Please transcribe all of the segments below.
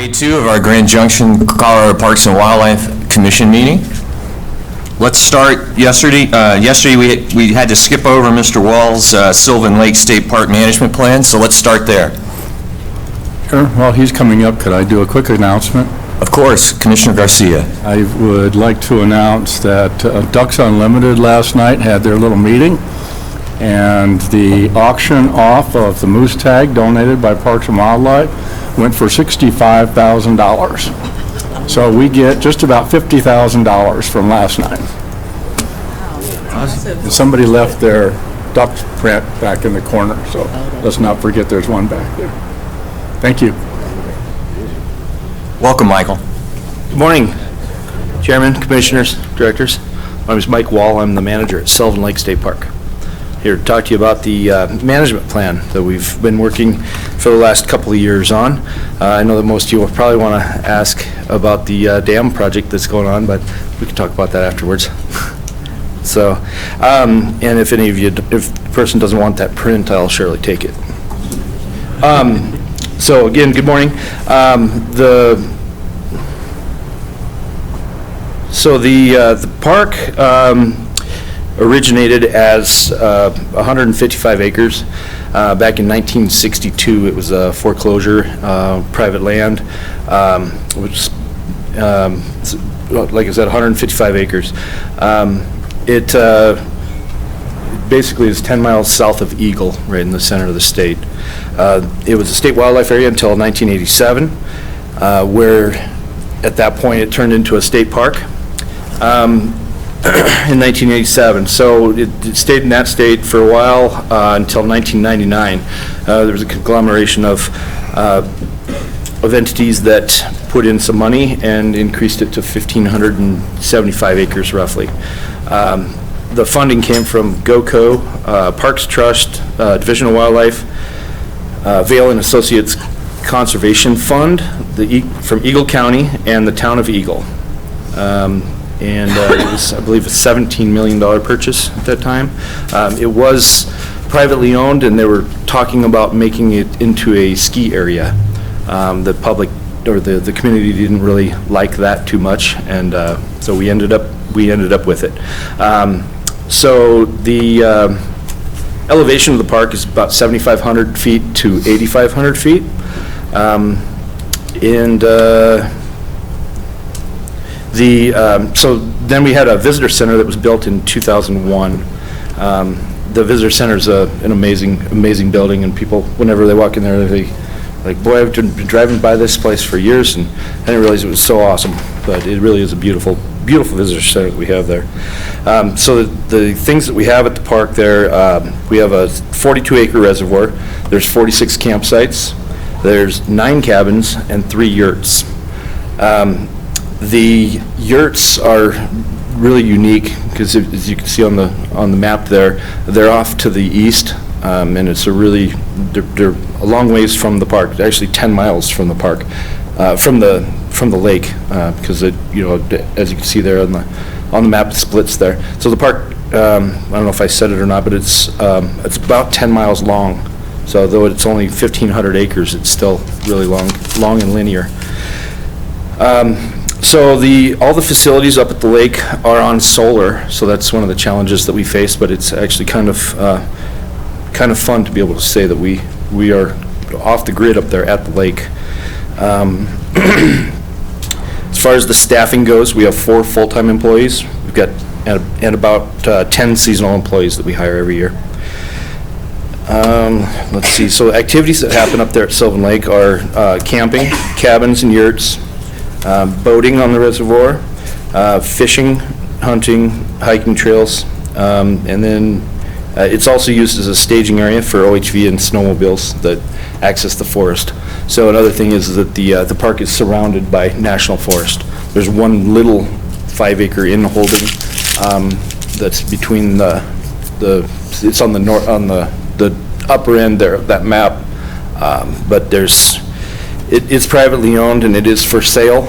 Day 2 of our Grand Junction Colorado Parks and Wildlife Commission meeting. Let's start yesterday. We had to skip over Mr. Wall's Sylvan Lake State Park Management Plan, so let's start there. Sure. While he's coming up, could I do a quick announcement? Of course, Commissioner Garcia. I would like to announce that Ducks Unlimited last night had their little meeting, and the auction off of the moose tag donated by Parks and Wildlife went for $65,000. So we get just about $50,000 from last night. And somebody left their duck print back in the corner, so let's not forget there's one back there. Thank you. Welcome, Michael. Good morning, Chairman, Commissioners, Directors. My name is Mike Wall. I'm the manager at Sylvan Lake State Park. Here to talk to you about the management plan that we've been working for the last couple of years on. I know that most of you will probably want to ask about the dam project that's going on, but we can talk about that afterwards. So, and if any of you, if the person doesn't want that print, I'll surely take it. So again, good morning. The park originated as 155 acres. Back in 1962, it was a foreclosure, private land, which, like I said, 155 acres. It basically is 10 miles south of Eagle, right in the center of the state. It was a state wildlife area until 1987, where at that point it turned into a state park. In 1987, so it stayed in that state for a while until 1999. There was a conglomeration of entities that put in some money and increased it to 1,575 acres roughly. The funding came from GOCO, Parks Trust, Division of Wildlife, Vail and Associates Conservation Fund, from Eagle County, and the town of Eagle. And it was, I believe, a $17 million purchase at that time. It was privately owned, and they were talking about making it into a ski area. The public, or the community, didn't really like that too much, and so we ended up with it. So the elevation of the park is about 7,500 feet to 8,500 feet, so then we had a visitor center that was built in 2001. The visitor center is an amazing building, and people, whenever they walk in there, they like, boy, I've been driving by this place for years, and I didn't realize it was so awesome. But it really is a beautiful visitor center that we have there. So the things that we have at the park there, we have a 42-acre reservoir. There's 46 campsites. There's 9 cabins and 3 yurts. The yurts are really unique because, as you can see on the map there, they're off to the east, and it's they're a long ways from the park. Actually, 10 miles from the park, from the lake, because as you can see there on the map, it splits there. So the park, I don't know if I said it or not, but it's about 10 miles long. So though it's only 1,500 acres, it's still really long and linear. So all the facilities up at the lake are on solar, so that's one of the challenges that we face, but it's actually kind of fun to be able to say that we are off the grid up there at the lake. As far as the staffing goes, we have 4 full-time employees. We've got and about 10 seasonal employees that we hire every year. Let's see, so activities that happen up there at Sylvan Lake are camping, cabins and yurts, boating on the reservoir, fishing, hunting, hiking trails, and then it's also used as a staging area for OHV and snowmobiles that access the forest. So another thing is that the park is surrounded by national forest. There's one little 5-acre in-holding that's between it's on the upper end there of that map, but it's privately owned and it is for sale.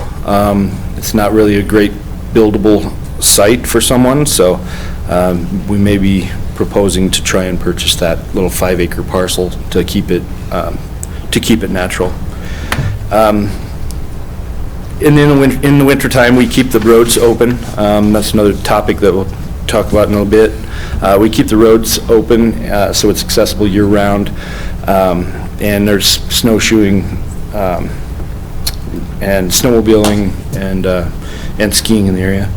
It's not really a great buildable site for someone, so we may be proposing to try and purchase that little 5-acre parcel to keep it natural. And then in the wintertime, we keep the roads open. That's another topic that we'll talk about in a little bit. We keep the roads open so it's accessible year-round. And there's snowshoeing and snowmobiling and skiing in the area.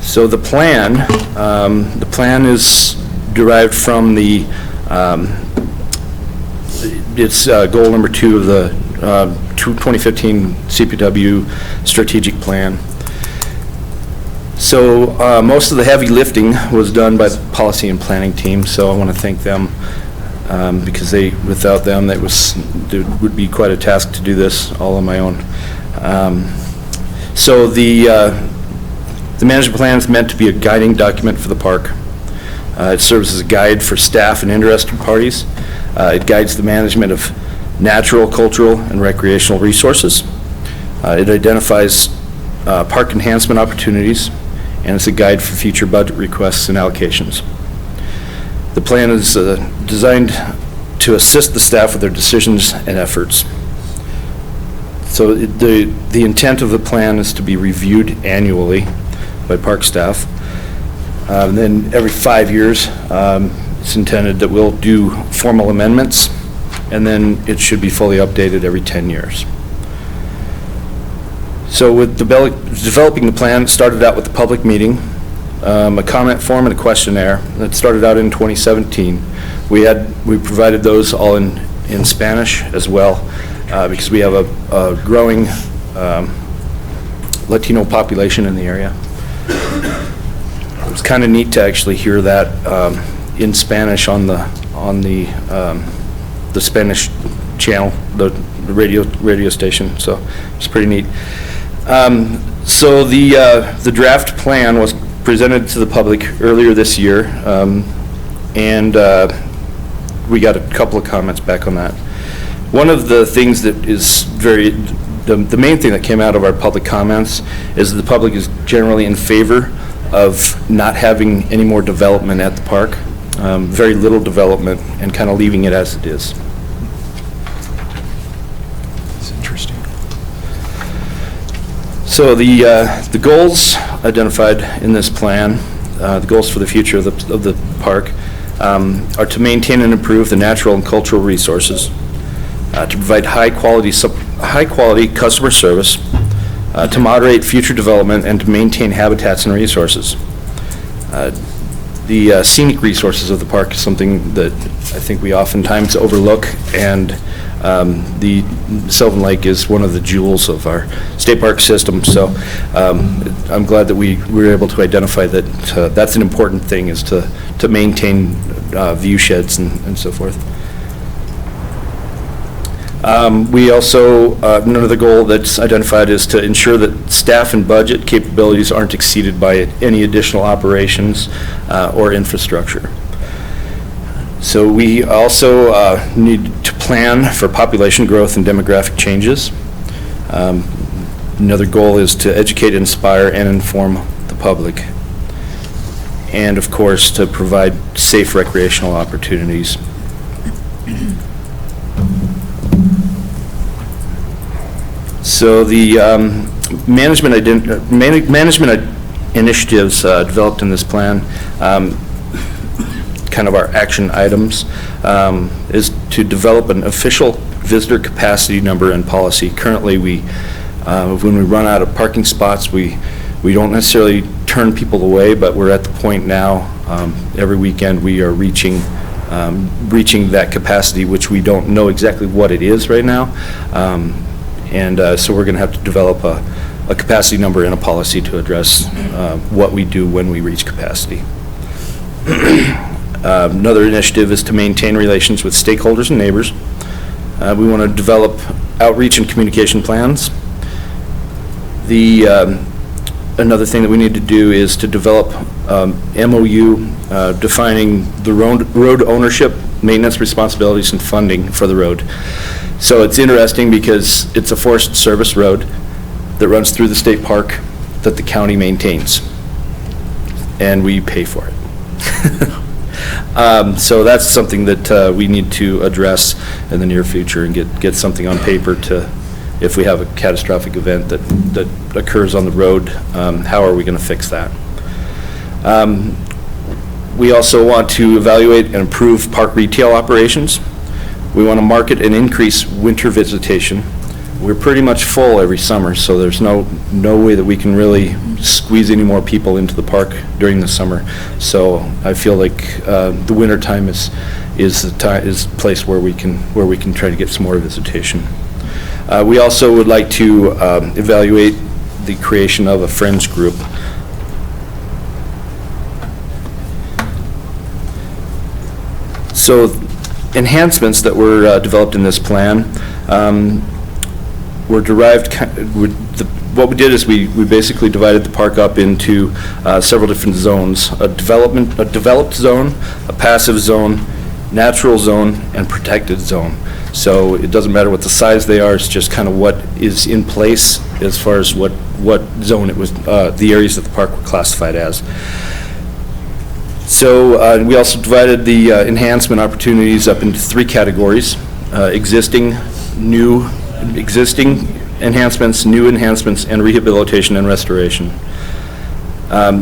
So the plan is derived from it's goal number 2 of the 2015 CPW strategic plan. So most of the heavy lifting was done by the policy and planning team, so I want to thank them because without them, it would be quite a task to do this all on my own. So the management plan is meant to be a guiding document for the park. It serves as a guide for staff and interested parties. It guides the management of natural, cultural, and recreational resources. It identifies park enhancement opportunities, and it's a guide for future budget requests and allocations. The plan is designed to assist the staff with their decisions and efforts. So the intent of the plan is to be reviewed annually by park staff. And then every 5 years, it's intended that we'll do formal amendments, and then it should be fully updated every 10 years. So with developing the plan, it started out with the public meeting, a comment form and a questionnaire that started out in 2017. We provided those all in Spanish as well, because we have a growing Latino population in the area. It was kind of neat to actually hear that in Spanish on the Spanish channel, the radio station. So it's pretty neat. So the draft plan was presented to the public earlier this year, and we got a couple of comments back on that. One of the things that is the main thing that came out of our public comments is that the public is generally in favor of not having any more development at the park, very little development, and kind of leaving it as it is. It's interesting. So the goals identified in this plan, the goals for the future of the park, are to maintain and improve the natural and cultural resources, to provide high quality customer service, to moderate future development, and to maintain habitats and resources. The scenic resources of the park is something that I think we oftentimes overlook, and the Sylvan Lake is one of the jewels of our state park system. So I'm glad that we were able to identify that that's an important thing, is to maintain view sheds and so forth. We also, another goal that's identified is to ensure that staff and budget capabilities aren't exceeded by any additional operations or infrastructure. So we also need to plan for population growth and demographic changes. Another goal is to educate, inspire, and inform the public. And of course, to provide safe recreational opportunities. So the management initiatives developed in this plan, kind of our action items, is to develop an official visitor capacity number and policy. Currently, when we run out of parking spots, we don't necessarily turn people away, but we're at the point now, every weekend we are reaching that capacity, which we don't know exactly what it is right now. So we're going to have to develop a capacity number and a policy to address what we do when we reach capacity. Another initiative is to maintain relations with stakeholders and neighbors. We want to develop outreach and communication plans. Another thing that we need to do is to develop MOU defining the road ownership, maintenance responsibilities, and funding for the road. So it's interesting because it's a Forest Service road that runs through the state park that the county maintains, and we pay for it. So that's something that we need to address in the near future and get something on paper to, if we have a catastrophic event that occurs on the road, how are we going to fix that? We also want to evaluate and improve park retail operations. We want to market and increase winter visitation. We're pretty much full every summer, so there's no way that we can really squeeze any more people into the park during the summer. So I feel like the winter time is the place where we can try to get some more visitation. We also would like to evaluate the creation of a Friends group. So enhancements that were developed in this plan were derived, what we did is we basically divided the park up into several different zones: a developed zone, a passive zone, natural zone, and protected zone. So it doesn't matter what the size they are, it's just kind of what is in place as far as what zone it was, the areas that the park were classified as. So we also divided the enhancement opportunities up into 3 categories: existing enhancements, new enhancements, and rehabilitation and restoration.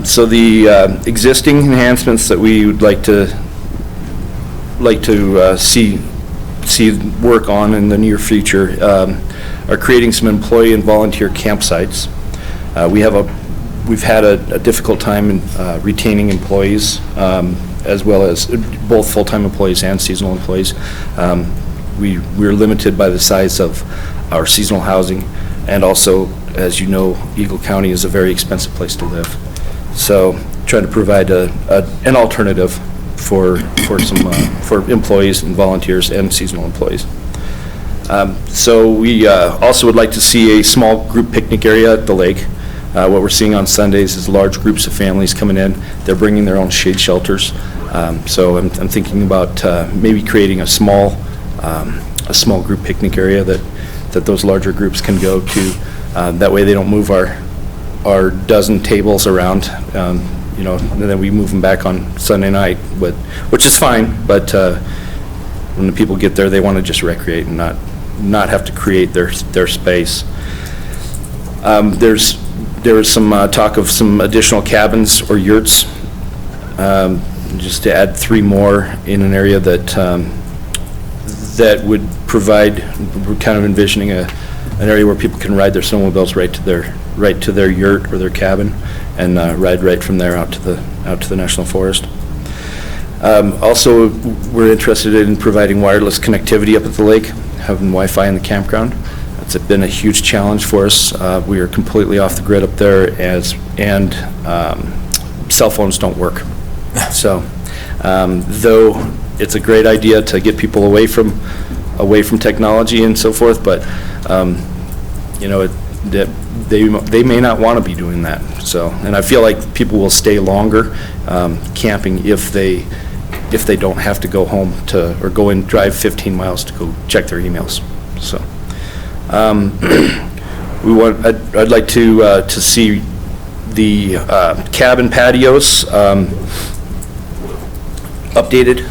So the existing enhancements that we would like to see work on in the near future are creating some employee and volunteer campsites. We've had a difficult time in retaining employees, as well as both full-time employees and seasonal employees. We're limited by the size of our seasonal housing, and also, as you know, Eagle County is a very expensive place to live. So trying to provide an alternative for employees and volunteers and seasonal employees. So we also would like to see a small group picnic area at the lake. What we're seeing on Sundays is large groups of families coming in. They're bringing their own shade shelters. So I'm thinking about maybe creating a small group picnic area that those larger groups can go to. That way they don't move our dozen tables around, and then we move them back on Sunday night, which is fine, but when the people get there, they want to just recreate and not have to create their space. There was some talk of some additional cabins or yurts, just to add 3 more in an area that would provide. We're kind of envisioning an area where people can ride their snowmobiles right to their yurt or their cabin, and ride right from there out to the National Forest. Also, we're interested in providing wireless connectivity up at the lake, having Wi-Fi in the campground. It's been a huge challenge for us. We are completely off the grid up there, and cell phones don't work. So, though it's a great idea to get people away from technology and so forth, but they may not want to be doing that. So, and I feel like people will stay longer camping if they don't have to go home or go and drive 15 miles to go check their emails. So. I'd like to see the cabin patios updated.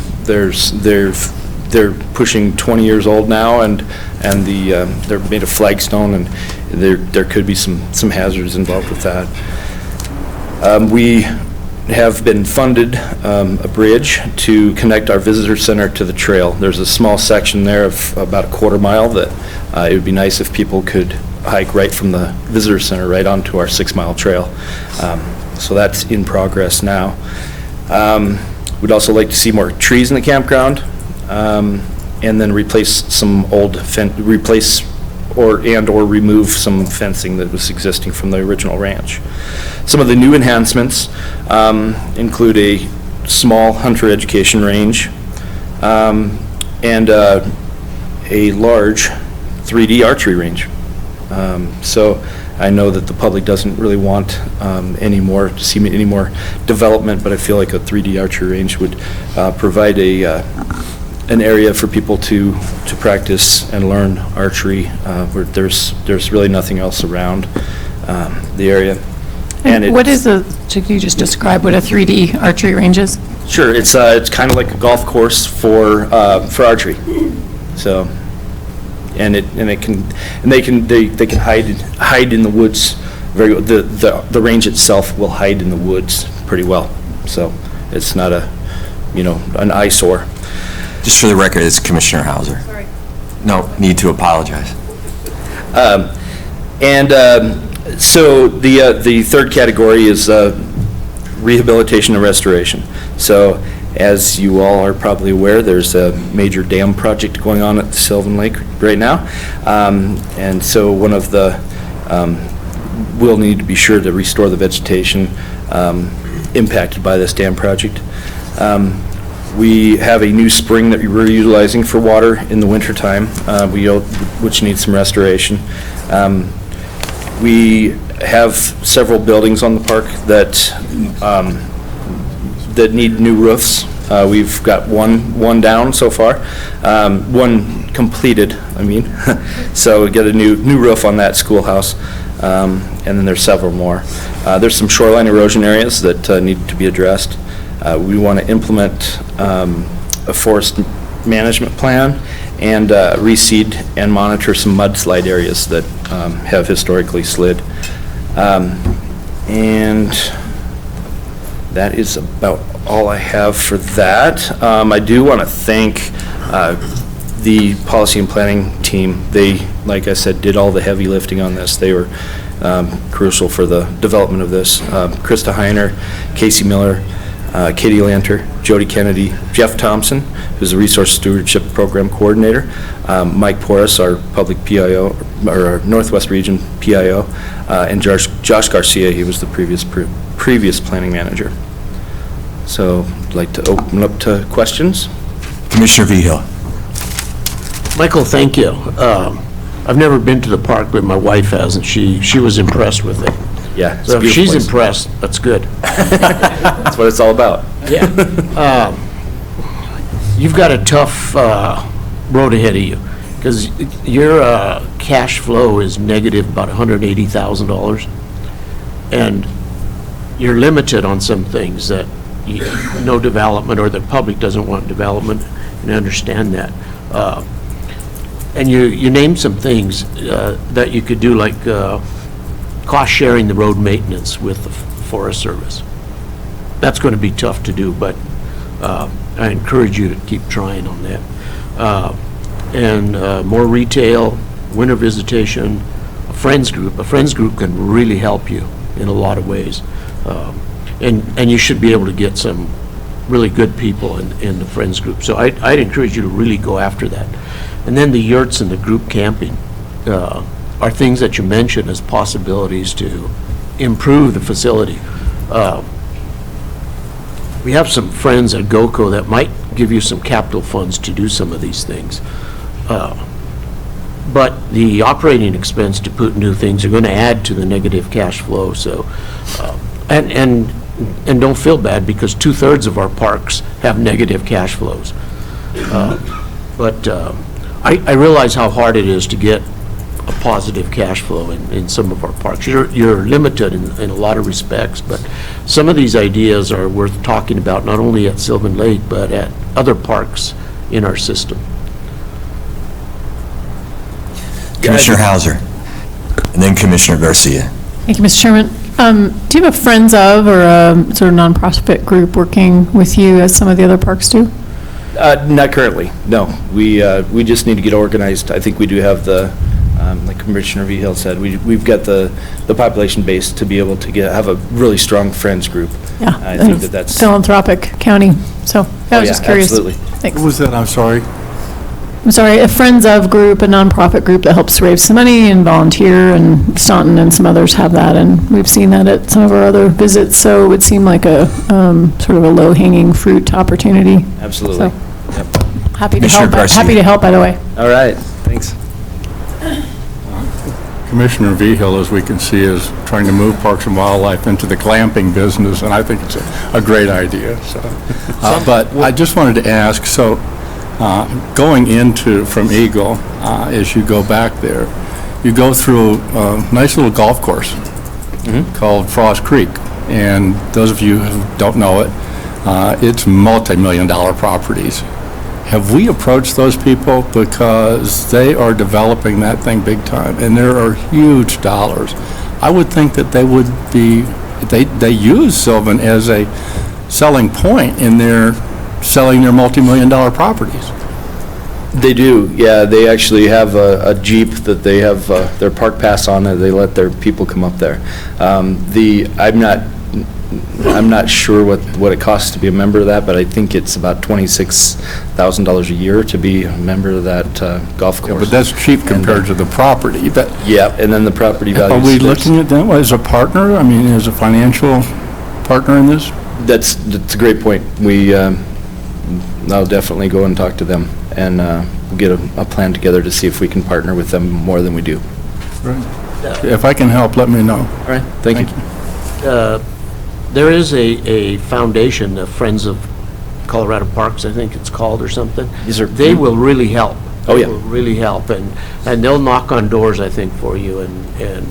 They're pushing 20 years old now, and they're made of flagstone, and there could be some hazards involved with that. We have been funded a bridge to connect our visitor center to the trail. There's a small section there of about a quarter mile that it would be nice if people could hike right from the visitor center right onto our 6-mile trail. So that's in progress now. We'd also like to see more trees in the campground, and then replace some old or remove some fencing that was existing from the original ranch. Some of the new enhancements include a small hunter education range, and a large 3D archery range. So I know that the public doesn't really want any more development, but I feel like a 3D archery range would provide an area for people to practice and learn archery, where there's really nothing else around the area. And what is the Could you just describe what a 3D archery range is? Sure, it's kind of like a golf course for archery. So, and they can hide in the woods. Very the range itself will hide in the woods pretty well. So it's not an eyesore. Just for the record, it's Commissioner Hauser. Sorry. No need to apologize. So the third category is rehabilitation and restoration. So as you all are probably aware, there's a major dam project going on at Sylvan Lake right now. And so one of the, we'll need to be sure to restore the vegetation impacted by this dam project. We have a new spring that we're utilizing for water in the wintertime, which needs some restoration. We have several buildings on the park that need new roofs. We've got one down so far, one completed, I mean. So we get a new roof on that schoolhouse, and then there's several more. There's some shoreline erosion areas that need to be addressed. We want to implement a forest management plan and reseed and monitor some mudslide areas that have historically slid. And that is about all I have for that. I do want to thank the policy and planning team. They, like I said, did all the heavy lifting on this. They were crucial for the development of this. Krista Heiner, Casey Miller, Katie Lanter, Jody Kennedy, Jeff Thompson, who's the Resource Stewardship Program Coordinator, Mike Porras, our public PIO, or our Northwest Region PIO, and Josh Garcia, he was the previous planning manager. So I'd like to open up to questions. Commissioner Vehil. Michael, thank you. I've never been to the park, but my wife has, and she was impressed with it. Yeah. it's a So if beautiful she's place. impressed, that's good. That's what it's all about. Yeah. You've got a tough road ahead of you, because your cash flow is negative about $180,000, and you're limited on some things that no development, or the public doesn't want development, and I understand that. And you named some things that you could do, like cost sharing the road maintenance with the Forest Service. That's going to be tough to do, but I encourage you to keep trying on that. And more retail, winter visitation, a friends group. A friends group can really help you in a lot of ways. And you should be able to get some really good people in the friends group. So I'd encourage you to really go after that. And then the yurts and the group camping are things that you mentioned as possibilities to improve the facility. We have some friends at GOCO that might give you some capital funds to do some of these things. But the operating expense to put new things are going to add to the negative cash flow. So, and don't feel bad, because 2/3 of our parks have negative cash flows. But I realize how hard it is to get a positive cash flow in some of our parks. You're limited in a lot of respects, but some of these ideas are worth talking about, not only at Sylvan Lake, but at other parks in our system. Commissioner Hauser. And then Commissioner Garcia. Thank you, Mr. Chairman. Do you have a Friends of, or a sort of nonprofit group working with you as some of the other parks do? Not currently, no. We just need to get organized. I think we do have the, like Commissioner Vehil said, we've got the population base to be able to have a really strong friends group. Yeah. I think that's. Philanthropic county, so I was just curious. Absolutely. Thanks. What was that? I'm sorry. I'm sorry, a Friends of group, a nonprofit group that helps raise some money and volunteer, and Staunton and some others have that, and we've seen that at some of our other visits, so it would seem like a sort of a low-hanging fruit opportunity. Absolutely. So, Yep. happy to Commissioner help, Garcia. happy to help, by the way. All right, thanks. Commissioner Vehil, as we can see, is trying to move Parks and Wildlife into the glamping business, and I think it's a great idea, so. But I just wanted to ask, so going from Eagle, as you go back there, you go through a nice little golf course called Frost Creek. and those of you who don't know it, it's multi-million-dollar properties. Have we approached those people? Because they are developing that thing big time, and there are huge dollars. I would think that they would be, they use Sylvan as a selling point in their selling their multi-million-dollar properties. They do, yeah. They actually have a Jeep that they have their park pass on, and they let their people come up there. I'm not sure what it costs to be a member of that, but I think it's about $26,000 a year to be a member of that golf course. But that's cheap compared to the property. But Yeah, and then the property value. are we looking at them as a partner? I mean, as a financial partner in this? That's a great point. I'll definitely go and talk to them, and we'll get a plan together to see if we can partner with them more than we do. If I can help, let me know. All right, thank you. There is a foundation, the Friends of Colorado Parks, I think it's called, or something. Yes, sir. They will really help. Oh, yeah. They will really help, and they'll knock on doors, I think, for you, and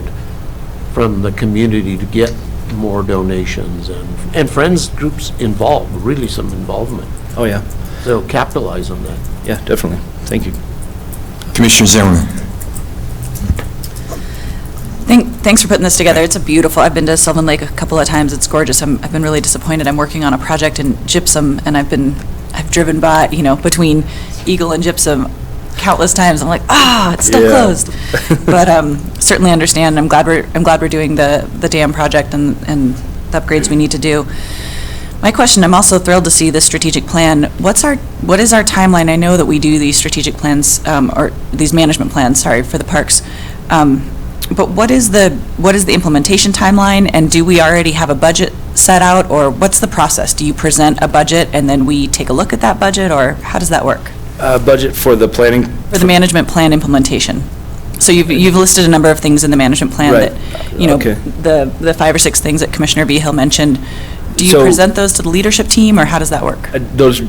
from the community to get more donations, and Friends groups involved, really some involvement. Oh, yeah. So capitalize on that. Yeah, definitely. Thank you. Commissioner Zimmerman. Thanks for putting this together. It's beautiful. I've been to Sylvan Lake a couple of times. It's gorgeous. I've been really disappointed. I'm working on a project in Gypsum, and I've driven by, between Eagle and Gypsum countless times. I'm like, it's still Yeah. closed. But certainly understand. I'm glad we're doing the dam project and the upgrades we need to do. My question, I'm also thrilled to see the strategic plan. What is our timeline? I know that we do these strategic plans, or these management plans, for the parks. But what is the implementation timeline, and do we already have a budget set out, or what's the process? Do you present a budget and then we take a look at that budget, or how does that work? Budget for the planning? For the management plan implementation. So you've listed a number of things in the management plan Right. that, Okay. the 5 or 6 things that Commissioner Behill mentioned. Do you So- present those to the leadership team, or how does that work? Those,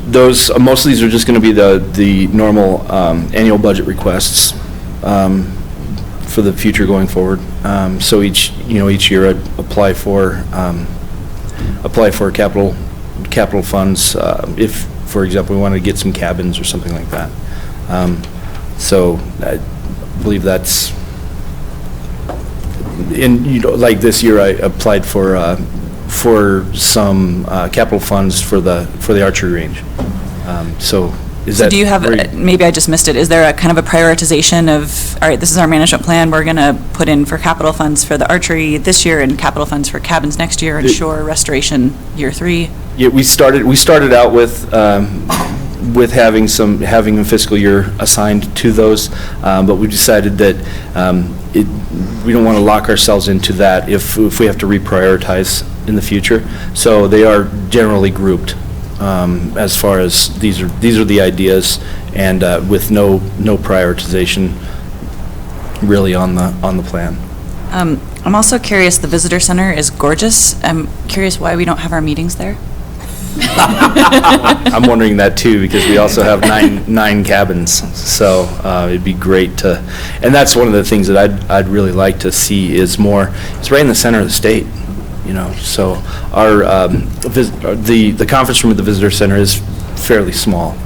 most of these are just going to be the normal annual budget requests for the future going forward. So each year I'd apply for capital funds if, for example, we wanted to get some cabins or something like that. So I believe that's, like this year I applied for some capital funds for the archery range. So is So that? do you have, where you- maybe I just missed it, is there a kind of a prioritization of, all right, this is our management plan, we're going to put in for capital funds for the archery this year and capital funds for cabins next year and shore restoration year 3? Yeah, we started out with having a fiscal year assigned to those, but we decided that we don't want to lock ourselves into that if we have to reprioritize in the future. So they are generally grouped as far as these are the ideas, and with no prioritization really on the plan. I'm also curious, the visitor center is gorgeous. I'm curious why we don't have our meetings there? I'm wondering that too, because we also have nine cabins, so it'd be great to, and that's one of the things that I'd really like to see is more, it's right in the center of the state, so our, the conference room at the visitor center is fairly small.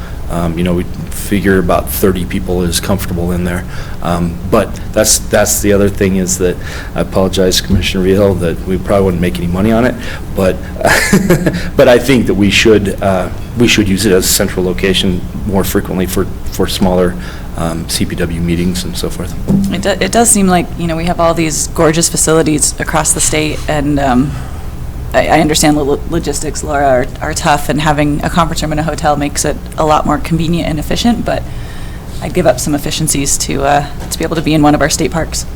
We figure about 30 people is comfortable in there. But that's the other thing is that, I apologize, Commissioner Vihil, that we probably wouldn't make any money on it, but but I think that we should use it as a central location more frequently for smaller CPW meetings and so forth. It does seem like, we have all these gorgeous facilities across the state, and I understand the logistics, Laura, are tough, and having a conference room in a hotel makes it a lot more convenient and efficient, but I'd give up some efficiencies to be able to be in one of our state parks.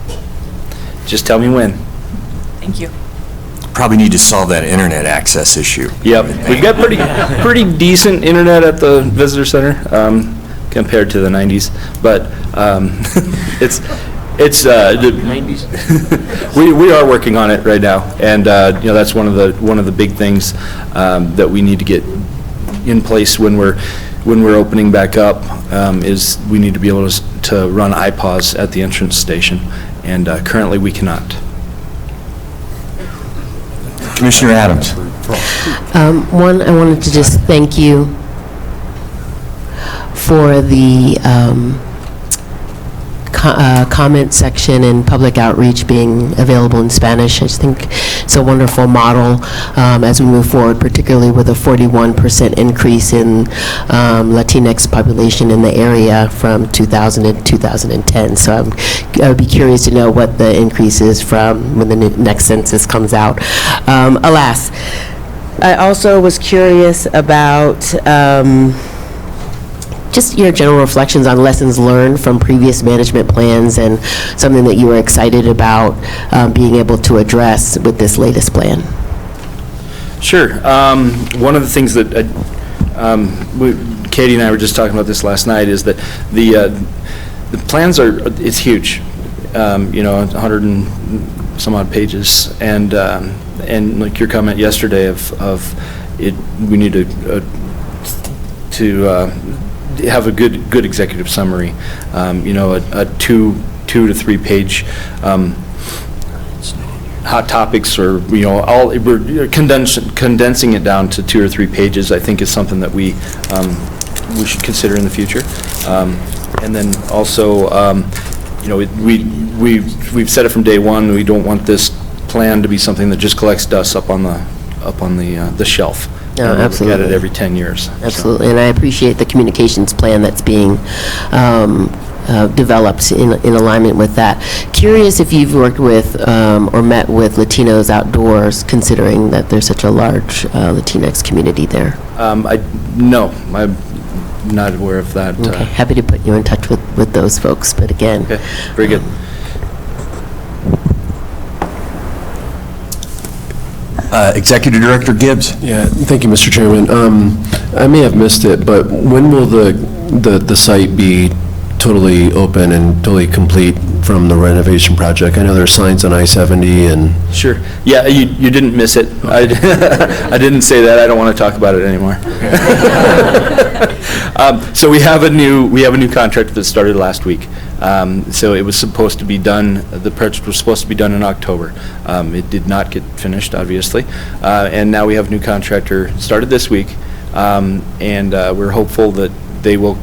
Just tell me when. Thank you. Probably need to solve that internet access issue. Yep, we've got pretty decent internet at the visitor center compared to the 90s, but it's 90s. we are working on it right now, and that's one of the big things that we need to get in place when we're opening back up, is we need to be able to run iPause at the entrance station, and currently we cannot. Commissioner Adams. One, I wanted to just thank you for the comment section and public outreach being available in Spanish. I just think it's a wonderful model as we move forward, particularly with a 41% increase in Latinx population in the area from 2000 to 2010. So I would be curious to know what the increase is from when the next census comes out. Alas, I also was curious about just your general reflections on lessons learned from previous management plans and something that you were excited about being able to address with this latest plan. Sure. One of the things that Katie and I were just talking about this last night is that the plans it's huge. 100 and some odd pages, and like your comment yesterday of it, we need to have a good executive summary. A 2 to 3 page hot topics, or we're condensing it down to 2 or 3 pages. I think is something that we should consider in the future. And then also, we've said it from day one. We don't want this plan to be something that just collects dust up on the shelf. No, absolutely. We look at it every 10 years. Absolutely, and I appreciate the communications plan that's being developed in alignment with that. Curious if you've worked with or met with Latinos Outdoors, considering that there's such a large Latinx community there. No, I'm not aware of that. Okay, happy to put you in touch with those folks, but again. Okay, very good. Executive Director Gibbs. Yeah, thank you, Mr. Chairman. I may have missed it, but when will the site be totally open and totally complete from the renovation project? I know there's signs on I-70 and... Sure. Yeah, you didn't miss it. I didn't say that. I don't want to talk about it anymore. So we have a new contract that started last week. So it was supposed to be done, the project was supposed to be done in October. It did not get finished, obviously. And now we have a new contractor started this week. And we're hopeful that they will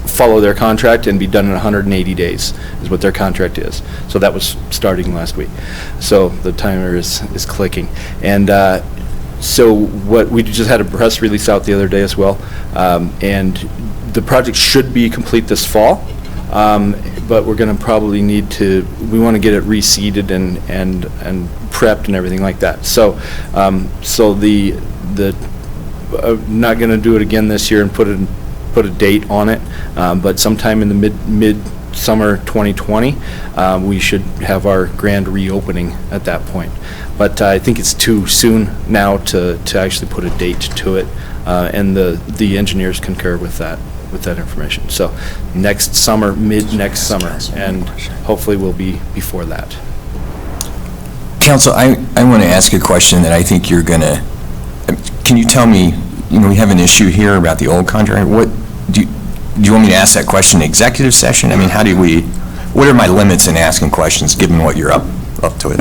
follow their contract and be done in 180 days is what their contract is. So that was starting last week. So the timer is clicking. And so what we just had a press release out the other day as well. And the project should be complete this fall, but we're going to probably need to, we want to get it reseeded and prepped and everything like that. So not going to do it again this year and put a date on it, but sometime in the mid-summer 2020, we should have our grand reopening at that point. But I think it's too soon now to actually put a date to it, and the engineers concur with that information. So next summer, mid-next summer, and hopefully we'll be before that. Council, I want to ask a question that I think you're going to, can you tell me, we have an issue here about the old contract. What, do you want me to ask that question in executive session? I mean, what are my limits in asking questions, given what you're up to it?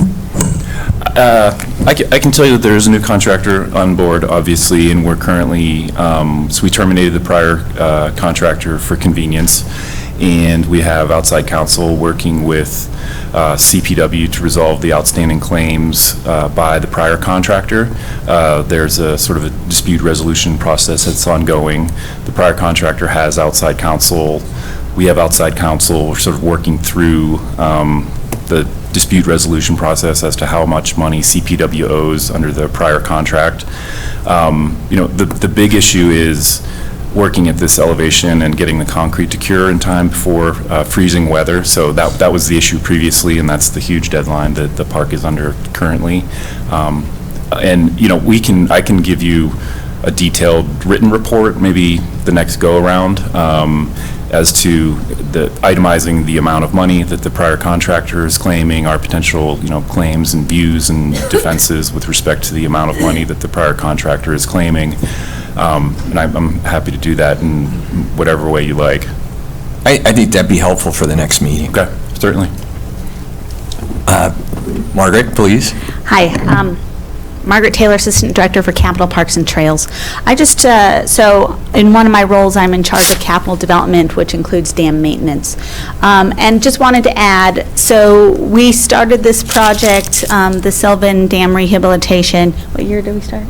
I can tell you that there is a new contractor on board, obviously, and we're currently, so we terminated the prior contractor for convenience, and we have outside counsel working with CPW to resolve the outstanding claims by the prior contractor. There's a sort of a dispute resolution process that's ongoing. The prior contractor has outside counsel. We have outside counsel. We're sort of working through the dispute resolution process as to how much money CPW owes under the prior contract. The big issue is working at this elevation and getting the concrete to cure in time before freezing weather. So that was the issue previously, and that's the huge deadline that the park is under currently. I can give you a detailed written report maybe the next go around as to the itemizing the amount of money that the prior contractor is claiming, our potential claims and views and defenses with respect to the amount of money that the prior contractor is claiming. And I'm happy to do that in whatever way you like. I think that'd be helpful for the next meeting. Okay, certainly. Margaret, please. Hi, Margaret Taylor, Assistant Director for Capital Parks and Trails. I just, so in one of my roles, I'm in charge of capital development, which includes dam maintenance. And just wanted to add, so we started this project, the Sylvan Dam Rehabilitation. What year did we start?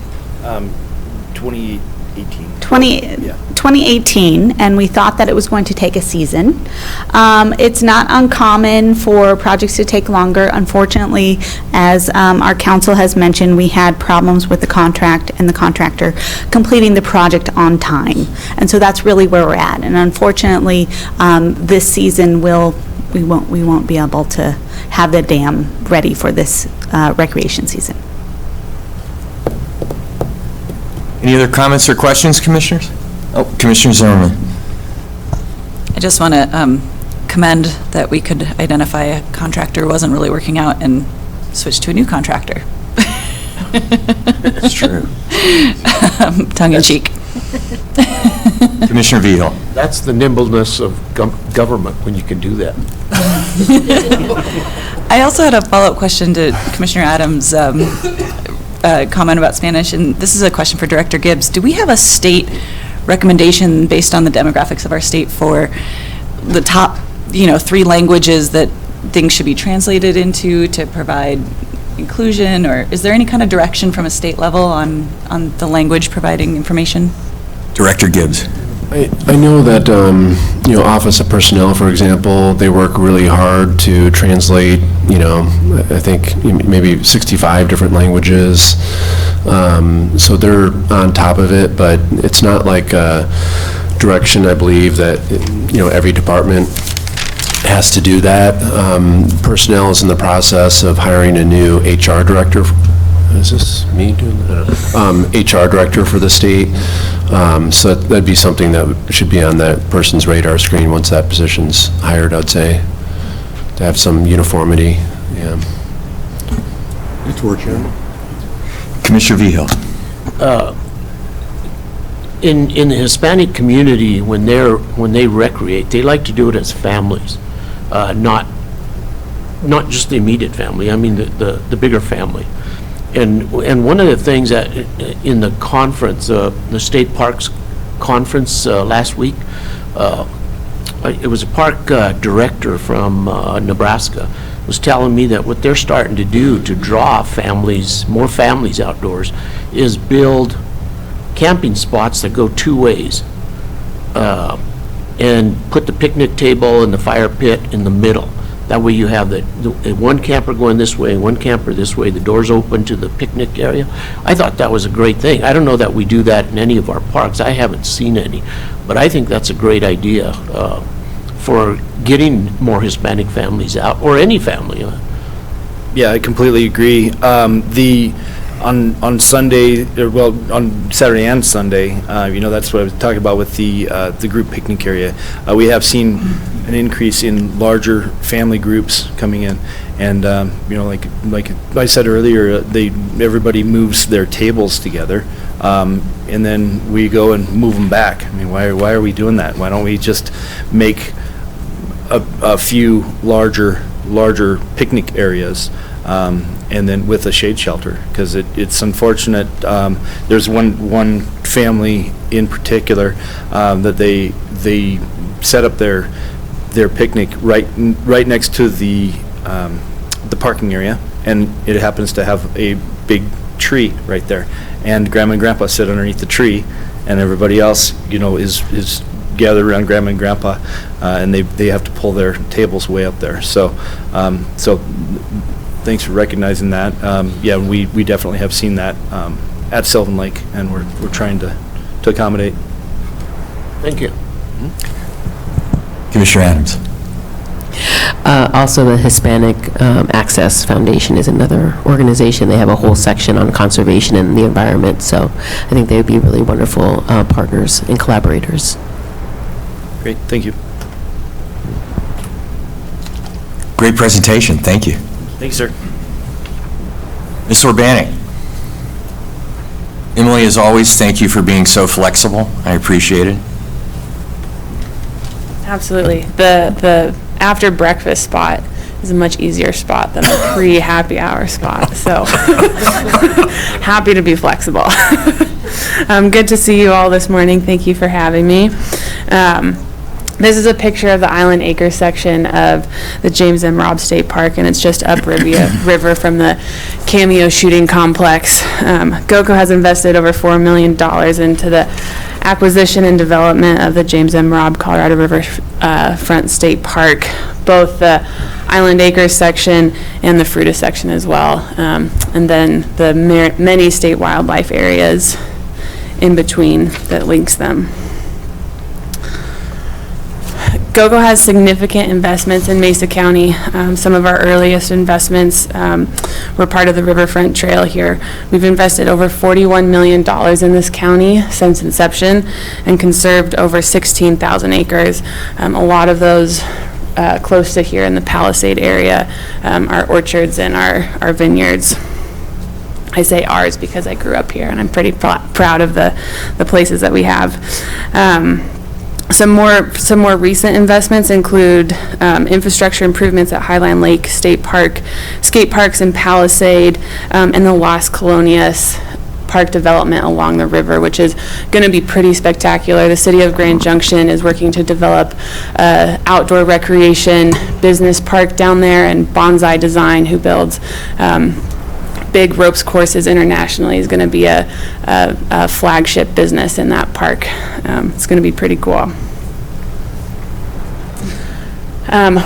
2018. 2018, and we thought that it was going to take a season. It's not uncommon for projects to take longer. Unfortunately, as our council has mentioned, we had problems with the contract and the contractor completing the project on time. And so that's really where we're at. And unfortunately, this season we won't be able to have the dam ready for this recreation season. Any other comments or questions, Commissioners? Oh, Commissioner Zimmerman. I just want to commend that we could identify a contractor who wasn't really working out and switch to a new contractor. It's true. Tongue in cheek. Commissioner Vehil. That's the nimbleness of government, when you can do that. I also had a follow-up question to Commissioner Adams' comment about Spanish, and this is a question for Director Gibbs. Do we have a state recommendation based on the demographics of our state for the top, 3 languages that things should be translated into to provide inclusion, or is there any kind of direction from a state level on the language providing information? Director Gibbs. I know that, Office of Personnel, for example, they work really hard to translate, I think maybe 65 different languages. So they're on top of it, but it's not like a direction, I believe, that, every department has to do that. Personnel is in the process of hiring a new HR director. Is this me doing that? HR director for the state. So that'd be something that should be on that person's radar screen once that position's hired, I'd say, to have some uniformity, yeah. Commissioner Vehil. In the Hispanic community, when they recreate, they like to do it as families, not just the immediate family, I mean the bigger family. And one of the things that in the conference, the State Parks Conference last week, it was a park director from Nebraska was telling me that what they're starting to do to draw families, more families outdoors, is build camping spots that go 2 ways, and put the picnic table and the fire pit in the middle. That way you have the one camper going this way, one camper this way, the doors open to the picnic area. I thought that was a great thing. I don't know that we do that in any of our parks. I haven't seen any. But I think that's a great idea for getting more Hispanic families out, or any family. Yeah, I completely agree. On Sunday, on Saturday and Sunday, that's what I was talking about with the group picnic area. We have seen an increase in larger family groups coming in, and like I said earlier, everybody moves their tables together, and then we go and move them back. I mean, why are we doing that? Why don't we just make a few larger picnic areas? And then with a shade shelter, because it's unfortunate. There's one family in particular that they set up their picnic right next to the parking area, and it happens to have a big tree right there. And Grandma and Grandpa sit underneath the tree, and everybody else, is gathered around Grandma and Grandpa, and they have to pull their tables way up there. So thanks for recognizing that. Yeah, we definitely have seen that at Sylvan Lake, and we're trying to accommodate. Thank you. Commissioner Adams. Also, the Hispanic Access Foundation is another organization. They have a whole section on conservation and the environment, so I think they would be really wonderful partners and collaborators. Great, thank you. Great presentation, thank you. Thanks, sir. Ms. Urbanic. Emily, as always, thank you for being so flexible. I appreciate it. Absolutely. The after breakfast spot is a much easier spot than a pre-happy hour spot, so happy to be flexible. Good to see you all this morning. Thank you for having me. This is a picture of the Island Acres section of the James M. Robb State Park, and it's just up river from the Cameo Shooting Complex. GOCO has invested over $4 million into the acquisition and development of the James M. Robb Colorado River Front State Park, both the Island Acres section and the Fruita section as well, and then the many state wildlife areas in between that links them. GOCO has significant investments in Mesa County. Some of our earliest investments were part of the Riverfront Trail here. We've invested over $41 million in this county since inception and conserved over 16,000 acres. A lot of those close to here in the Palisade area are orchards and our vineyards. I say ours because I grew up here and I'm pretty proud of the places that we have. Some more recent investments include infrastructure improvements at Highline Lake State Park, skate parks in Palisade, and the Las Colonias Park development along the river, which is going to be pretty spectacular. The city of Grand Junction is working to develop outdoor recreation business park down there, and Bonsai Design, who builds big ropes courses internationally, is going to be a flagship business in that park. It's going to be pretty cool.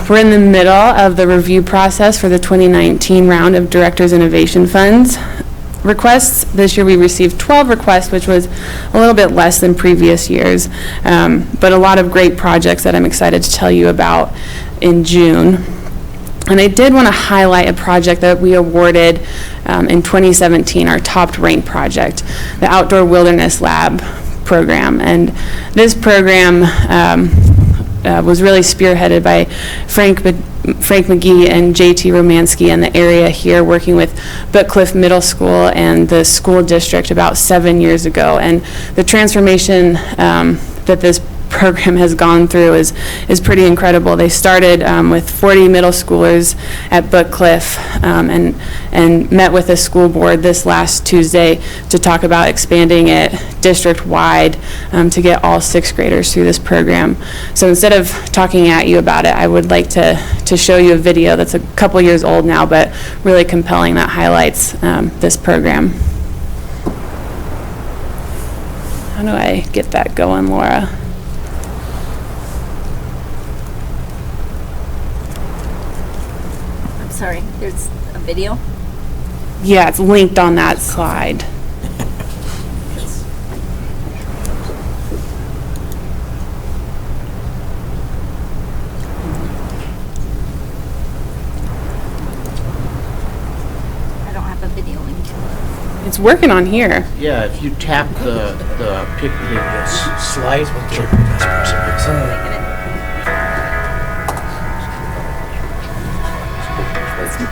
We're in the middle of the review process for the 2019 round of Directors Innovation Funds requests. This year we received 12 requests, which was a little bit less than previous years, but a lot of great projects that I'm excited to tell you about in June. And I did want to highlight a project that we awarded in 2017, our top ranked project, the Outdoor Wilderness Lab program. And this program was really spearheaded by Frank McGee and JT Romansky in the area here, working with Bookcliff Middle School and the school district about 7 years ago. And the transformation that this program has gone through is pretty incredible. They started with 40 middle schoolers at Bookcliff and met with the school board this last Tuesday to talk about expanding it district-wide to get all sixth graders through this program. So instead of talking at you about it, I would like to show you a video that's a couple years old now, but really compelling, that highlights this program. How do I get that going, Laura? Sorry, there's a video? Yeah, it's linked on that slide. I don't have a video link. It's working on here. Yeah, if you tap the slide.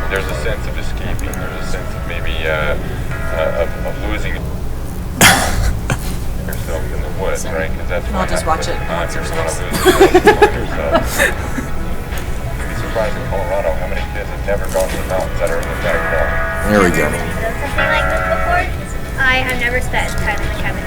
There's a sense of escaping, there's a sense of maybe of losing yourself in the woods, right? Because that's I'll just watch it once You're ourselves. You'd be surprised in Colorado how many kids have never gone to the mountains that are in the backyard. There we go. Something like this before, I have never spent time in the cabin.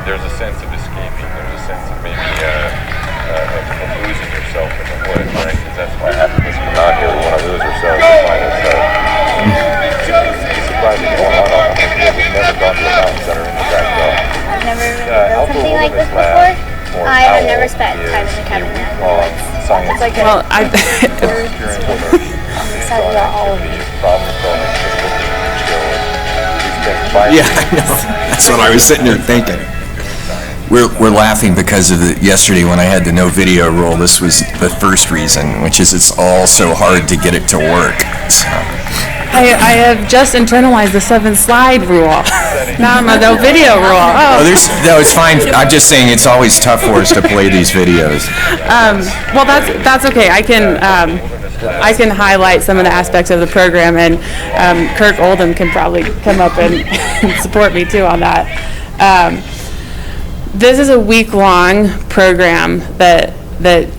There's a sense of escaping, there's a sense of maybe of losing yourself in the woods, right? Because that's what happens when we're out here, we want to lose ourselves and find ourselves. You'd be surprised in Colorado how many kids have never gone to the mountains that are in the backyard. I've never done something like this before. I have never spent time in the cabin. Science. It's like Well, on the side of the hall. Problem solving, physical skill. We spend 5 Yeah, I know. That's what I was sitting there thinking. We're laughing because of yesterday when I had the no video rule. This was the first reason, which is it's all so hard to get it to work. So. I have just internalized the 7-slide rule. Now I'm on the video rule. Oh, no, it's fine. I'm just saying it's always tough for us to play these videos. Well, that's okay. I can highlight some of the aspects of the program, and Kirk Oldham can probably come up and support me too on that. This is a week-long program that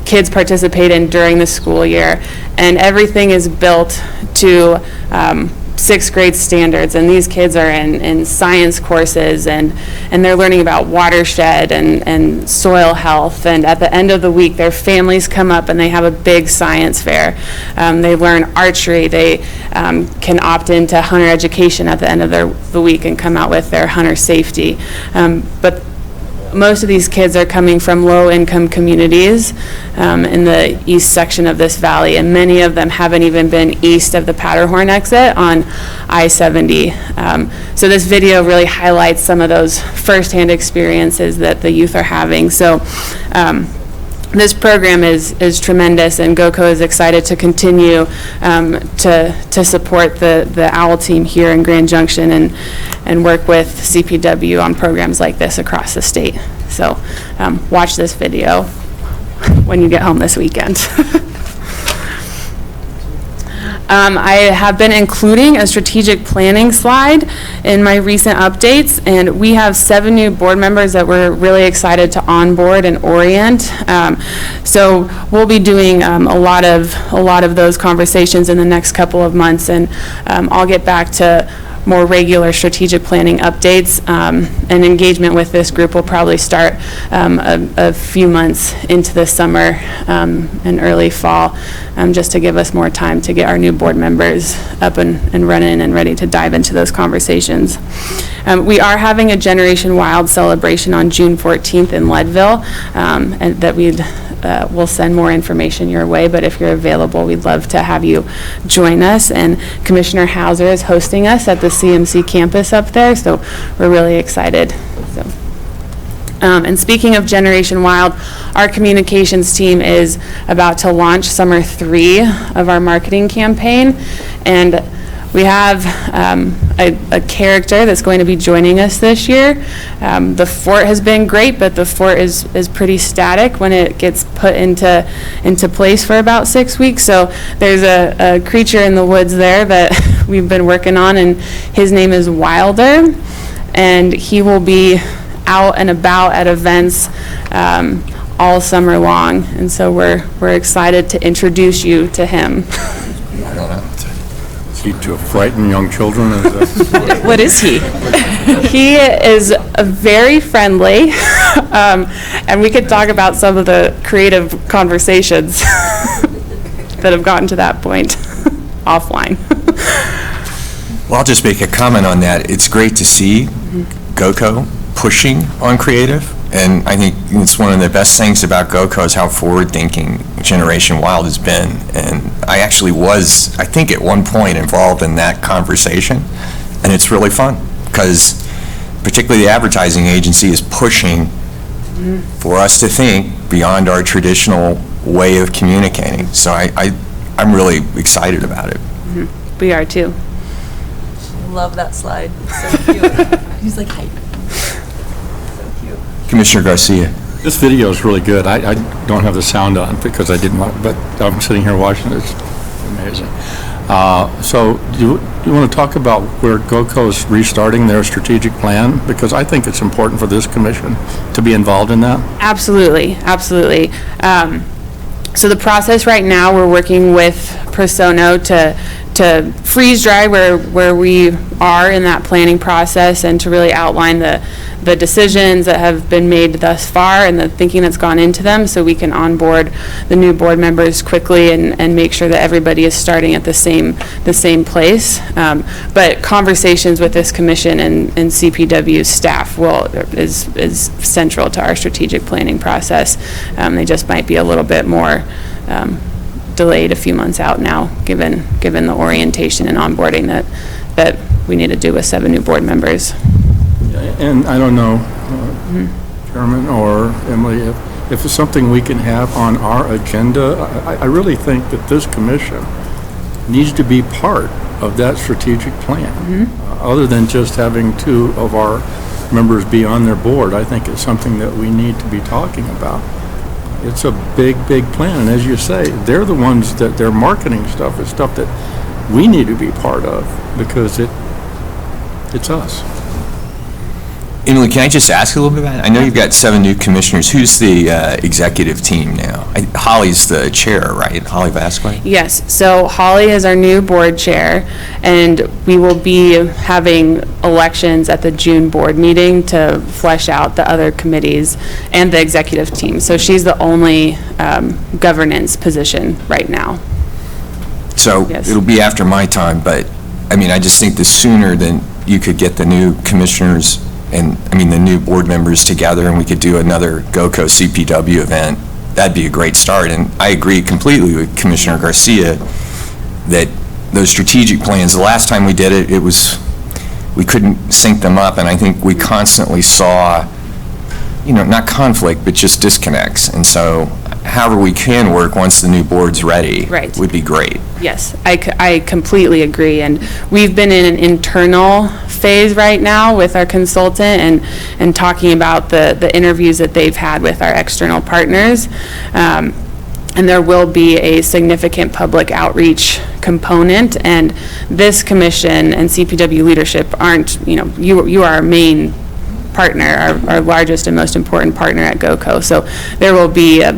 kids participate in during the school year, and everything is built to 6th grade standards, and these kids are in science courses, and they're learning about watershed and soil health, and at the end of the week their families come up and they have a big science fair. They learn archery, they can opt into hunter education at the end of the week and come out with their hunter safety. But most of these kids are coming from low-income communities in the east section of this valley, and many of them haven't even been east of the Powderhorn exit on I-70. So this video really highlights some of those firsthand experiences that the youth are having. So this program is tremendous, and GOCO is excited to continue to support the OWL team here in Grand Junction and work with CPW on programs like this across the state. So watch this video when you get home this weekend. I have been including a strategic planning slide in my recent updates, and we have 7 new board members that we're really excited to onboard and orient. So we'll be doing a lot of those conversations in the next couple of months, and I'll get back to more regular strategic planning updates, and engagement with this group will probably start a few months into the summer and early fall, just to give us more time to get our new board members up and running and ready to dive into those conversations. We are having a Generation Wild celebration on June 14th in Leadville, and that we'll send more information your way, but if you're available, we'd love to have you join us. And Commissioner Hauser is hosting us at the CMC campus up there, so we're really excited. So. And speaking of Generation Wild, our communications team is about to launch Summer 3 of our marketing campaign, and we have a character that's going to be joining us this year. The fort has been great, but the fort is pretty static when it gets put into place for about 6 weeks. So there's a creature in the woods there that we've been working on, and his name is Wilder, and he will be out and about at events all summer long, and so we're excited to introduce you to him. To frighten young children? What is he? He is very friendly, and we could talk about some of the creative conversations that have gotten to that point offline. Well, I'll just make a comment on that. It's great to see GOCO pushing on creative, and I think it's one of the best things about GOCO is how forward-thinking Generation Wild has been. And I actually was, I think at one point, involved in that conversation, and it's really fun because particularly the advertising agency is pushing for us to think beyond our traditional way of communicating. So I'm really excited about it. We are too. Love that slide. So cute. He's like, hi. Commissioner Garcia. This video is really good. I don't have the sound on because I didn't want, but I'm sitting here watching it. It's amazing. So do you want to talk about where GOCO is restarting their strategic plan? Because I think it's important for this commission to be involved in that. Absolutely, absolutely. So the process right now, we're working with Persono to freeze dry where we are in that planning process and to really outline the decisions that have been made thus far and the thinking that's gone into them, so we can onboard the new board members quickly and make sure that everybody is starting at the same place. But conversations with this commission and CPW staff is central to our strategic planning process. They just might be a little bit more delayed a few months out now, given the orientation and onboarding that we need to do with 7 new board members. And I don't know, Chairman or Emily, if it's something we can have on our agenda, I really think that this commission needs to be part of that strategic plan. Other than just having two of our members be on their board, I think it's something that we need to be talking about. It's a big, big plan, and as you say, they're the ones that their marketing stuff is stuff that we need to be part of, because it's us. Emily, can I just ask a little bit about it? I know you've got 7 new commissioners. Who's the executive team now? Holly's the chair, right? Holly Vasquez? Yes, so Holly is our new board chair, and we will be having elections at the June board meeting to flesh out the other committees and the executive team. So she's the only governance position right now. So Yes. it'll be after my time, but, I mean, I just think the sooner than you could get the new commissioners and, I mean, the new board members together, and we could do another GOCO CPW event, that'd be a great start. And I agree completely with Commissioner Garcia that those strategic plans, the last time we did it, we couldn't sync them up, and I think we constantly saw, not conflict, but just disconnects. And so however we can work once the new board's ready Right. would be great. Yes, I completely agree, and we've been in an internal phase right now with our consultant and talking about the interviews that they've had with our external partners. And there will be a significant public outreach component, and this commission and CPW leadership aren't, you are our main partner, our largest and most important partner at GOCO. So there will be a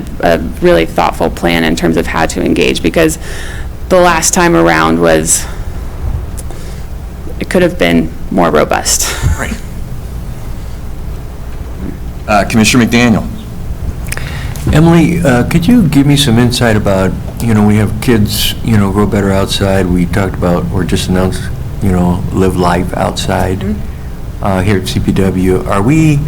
really thoughtful plan in terms of how to engage, because the last time around it could have been more robust. Right. Commissioner McDaniel. Emily, could you give me some insight about, we have kids, grow better outside. We talked about, or just announced, live life outside here at CPW. Are we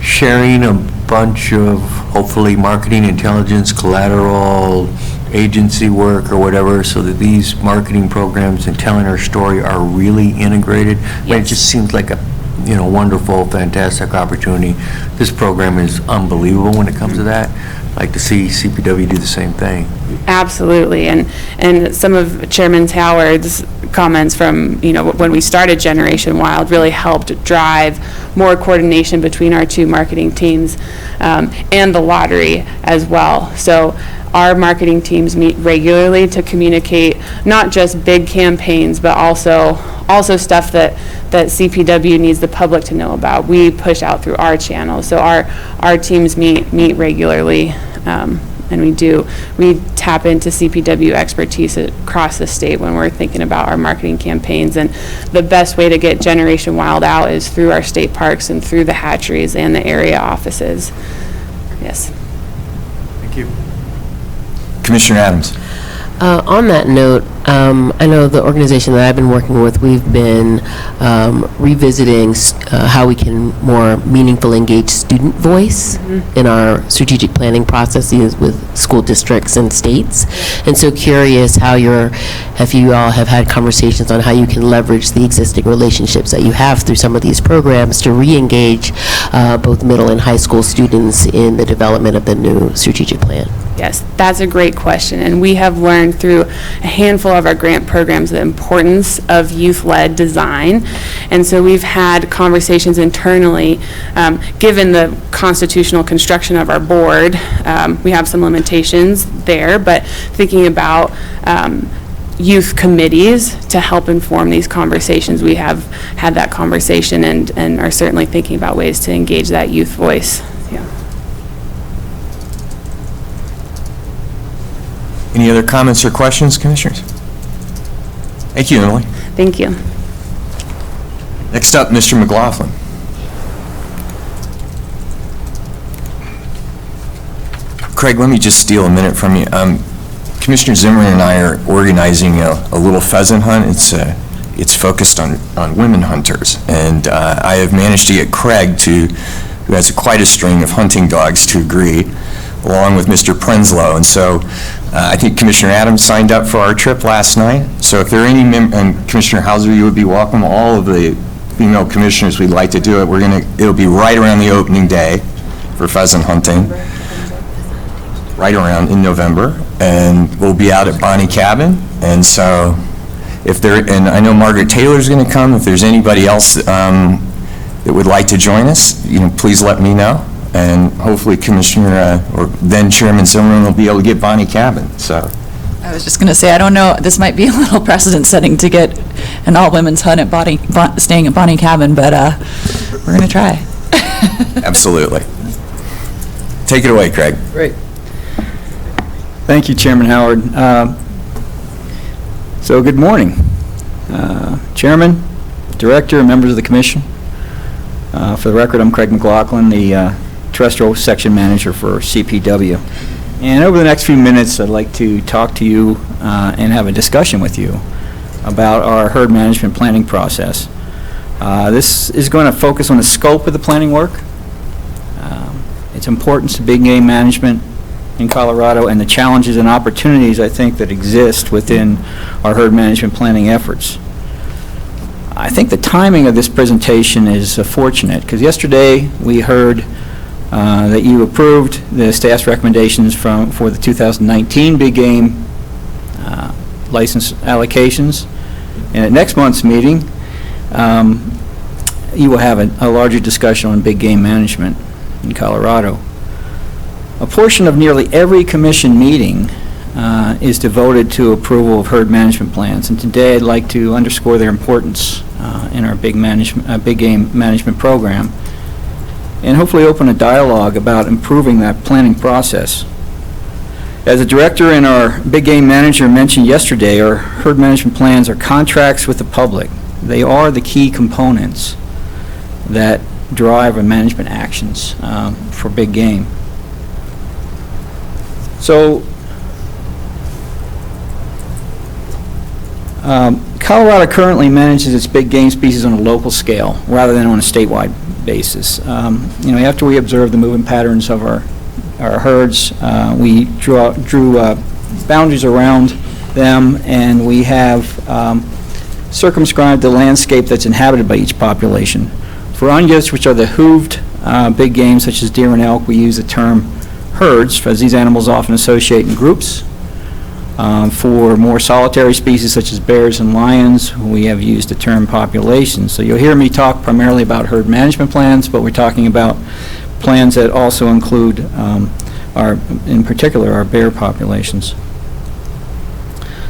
sharing a bunch of, hopefully, marketing intelligence, collateral, agency work or whatever, so that these marketing programs and telling our story are really integrated? But it just seems like a wonderful, fantastic opportunity. This program is unbelievable when it comes to that. I'd like to see CPW do the same thing. Absolutely, and some of Chairman Howard's comments from, when we started Generation Wild really helped drive more coordination between our two marketing teams and the lottery as well. So our marketing teams meet regularly to communicate not just big campaigns, but also stuff that CPW needs the public to know about. We push out through our channels. So our teams meet regularly, and we tap into CPW expertise across the state when we're thinking about our marketing campaigns. And the best way to get Generation Wild out is through our state parks and through the hatcheries and the area offices. Yes. Thank you. Commissioner Adams. On that note, I know the organization that I've been working with, we've been revisiting how we can more meaningfully engage student voice in our strategic planning processes with school districts and states. And so curious if you all have had conversations on how you can leverage the existing relationships that you have through some of these programs to re-engage both middle and high school students in the development of the new strategic plan. Yes, that's a great question, and we have learned through a handful of our grant programs the importance of youth-led design, and so we've had conversations internally. Given the constitutional construction of our board, we have some limitations there, but thinking about youth committees to help inform these conversations, we have had that conversation and are certainly thinking about ways to engage that youth voice. Yeah. Any other comments or questions, Commissioners? Thank you, Emily. Thank you. Next up, Mr. McLaughlin. Craig, let me just steal a minute from you. Commissioner Zimmerman and I are organizing a little pheasant hunt. It's focused on women hunters, and I have managed to get Craig, who has quite a string of hunting dogs, to agree, along with Mr. Prenslow. And so I think Commissioner Adams signed up for our trip last night. So if there are any, and Commissioner Hauser, you would be welcome. All of the female commissioners, we'd like to do it. It'll be right around the opening day for pheasant hunting. right around in November, and we'll be out at Bonnie Cabin. And so if there, and I know Margaret Taylor's going to come, if there's anybody else that would like to join us, please let me know. And hopefully Commissioner, or then Chairman Zimmerman will be able to get Bonnie Cabin, so. I was just going to say, I don't know, this might be a little precedent setting to get an all-women's hunt at staying at Bonnie Cabin, but we're going to try. Absolutely. Take it away, Craig. Great. Thank you, Chairman Howard. So good morning, Chairman, Director, members of the Commission. For the record, I'm Craig McLaughlin, the Terrestrial Section Manager for CPW. And over the next few minutes, I'd like to talk to you and have a discussion with you about our herd management planning process. This is going to focus on the scope of the planning work, its importance to big game management in Colorado, and the challenges and opportunities I think that exist within our herd management planning efforts. I think the timing of this presentation is fortunate, because yesterday we heard that you approved the staff's recommendations for the 2019 big game license allocations. And at next month's meeting, you will have a larger discussion on big game management in Colorado. A portion of nearly every commission meeting is devoted to approval of herd management plans, and today I'd like to underscore their importance in our big game management program, and hopefully open a dialogue about improving that planning process. As the director and our big game manager mentioned yesterday, our herd management plans are contracts with the public. They are the key components that drive our management actions for big game. So, Colorado currently manages its big game species on a local scale rather than on a statewide basis. After we observed the movement patterns of our herds, we drew boundaries around them, and we have circumscribed the landscape that's inhabited by each population. For ungulates, which are the hooved big game, such as deer and elk, we use the term herds, as these animals often associate in groups. For more solitary species such as bears and lions, we have used the term population. So you'll hear me talk primarily about herd management plans, but we're talking about plans that also include, in particular, our bear populations.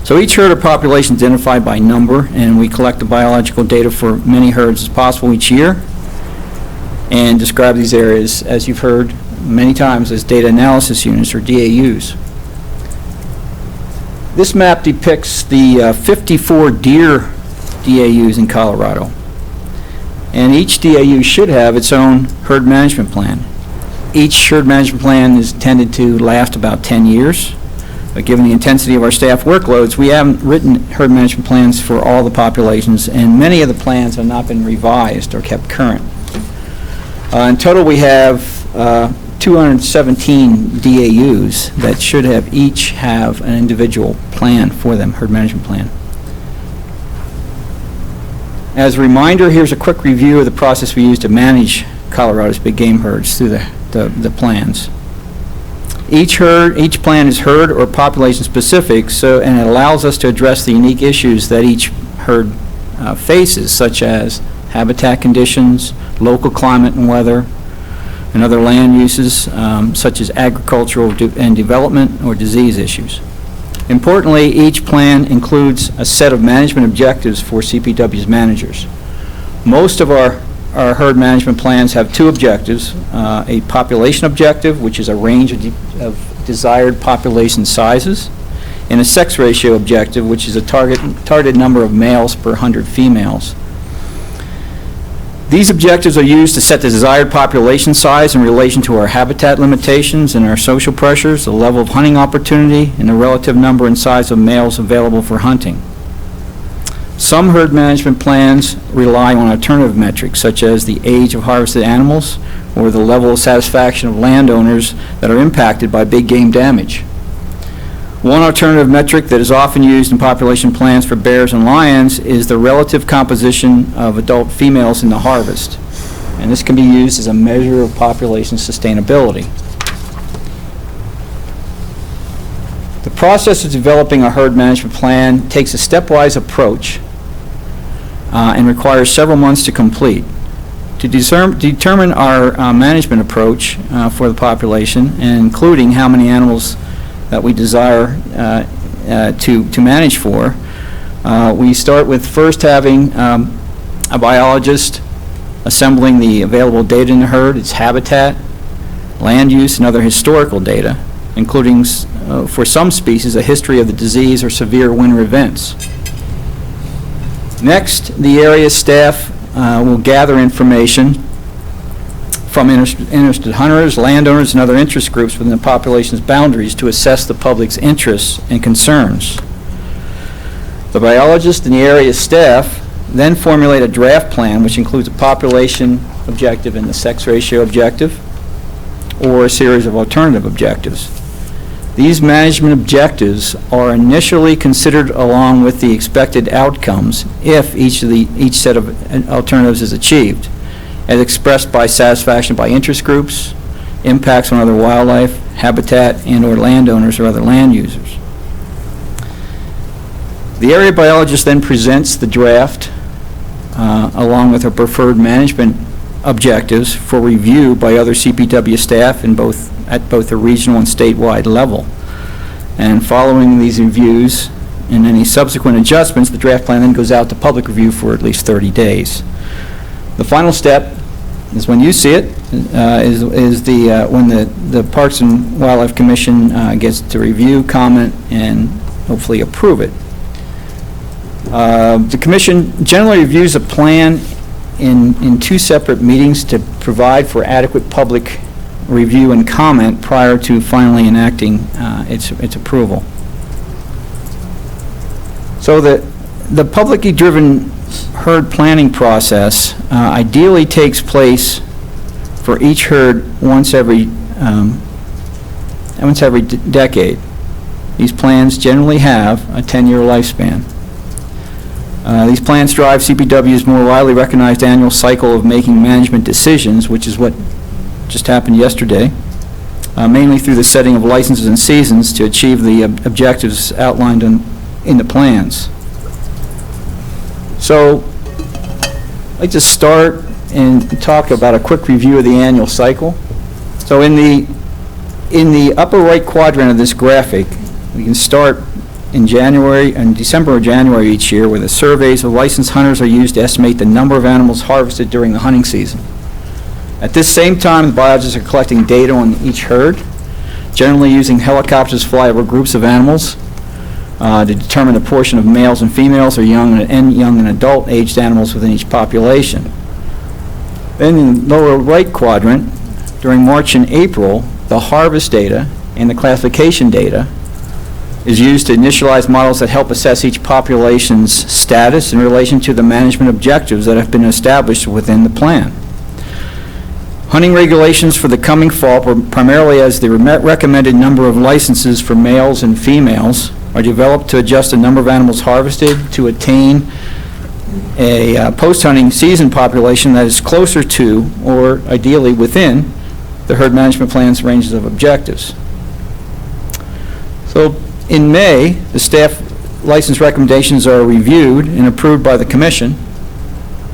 So each herd or population is identified by number, and we collect the biological data for many herds as possible each year, and describe these areas, as you've heard many times, as data analysis units, or DAUs. This map depicts the 54 deer DAUs in Colorado, and each DAU should have its own herd management plan. Each herd management plan is intended to last about 10 years. But given the intensity of our staff workloads, we haven't written herd management plans for all the populations, and many of the plans have not been revised or kept current. In total, we have 217 DAUs that should each have an individual plan for them, herd management plan. As a reminder, here's a quick review of the process we use to manage Colorado's big game herds through the plans. Each plan is herd or population specific, and it allows us to address the unique issues that each herd faces, such as habitat conditions, local climate and weather, and other land uses, such as agricultural and development or disease issues. Importantly, each plan includes a set of management objectives for CPW's managers. Most of our herd management plans have two objectives, a population objective, which is a range of desired population sizes, and a sex ratio objective, which is a targeted number of males per 100 females. These objectives are used to set the desired population size in relation to our habitat limitations and our social pressures, the level of hunting opportunity, and the relative number and size of males available for hunting. Some herd management plans rely on alternative metrics, such as the age of harvested animals or the level of satisfaction of landowners that are impacted by big game damage. One alternative metric that is often used in population plans for bears and lions is the relative composition of adult females in the harvest, and this can be used as a measure of population sustainability. The process of developing a herd management plan takes a stepwise approach and requires several months to complete. To determine our management approach for the population, including how many animals that we desire to manage for, we start with first having a biologist assembling the available data in the herd, its habitat, land use, and other historical data, including, for some species, a history of the disease or severe winter events. Next, the area staff will gather information from interested hunters, landowners, and other interest groups within the population's boundaries to assess the public's interests and concerns. The biologist and the area staff then formulate a draft plan which includes a population objective and the sex ratio objective, or a series of alternative objectives. These management objectives are initially considered along with the expected outcomes if each set of alternatives is achieved, as expressed by satisfaction by interest groups, impacts on other wildlife, habitat, and/or landowners or other land users. The area biologist then presents the draft along with her preferred management objectives for review by other CPW staff at both the regional and statewide level. And following these reviews and any subsequent adjustments, the draft plan then goes out to public review for at least 30 days. The final step is when you see it, when the Parks and Wildlife Commission gets to review, comment, and hopefully approve it. The Commission generally reviews a plan in two separate meetings to provide for adequate public review and comment prior to finally enacting its approval. So the publicly driven herd planning process ideally takes place for each herd once every decade. These plans generally have a 10-year lifespan. These plans drive CPW's more widely recognized annual cycle of making management decisions, which is what just happened yesterday, mainly through the setting of licenses and seasons to achieve the objectives outlined in the plans. So I'd like to start and talk about a quick review of the annual cycle. So in the upper right quadrant of this graphic, we can start in December or January each year, where the surveys of licensed hunters are used to estimate the number of animals harvested during the hunting season. At this same time, the biologists are collecting data on each herd, generally using helicopters to fly over groups of animals to determine the portion of males and females or young and adult aged animals within each population. Then in the lower right quadrant, during March and April, the harvest data and the classification data is used to initialize models that help assess each population's status in relation to the management objectives that have been established within the plan. Hunting regulations for the coming fall, primarily as the recommended number of licenses for males and females, are developed to adjust the number of animals harvested to attain a post-hunting season population that is closer to, or ideally within, the herd management plan's ranges of objectives. So in May, the staff license recommendations are reviewed and approved by the Commission.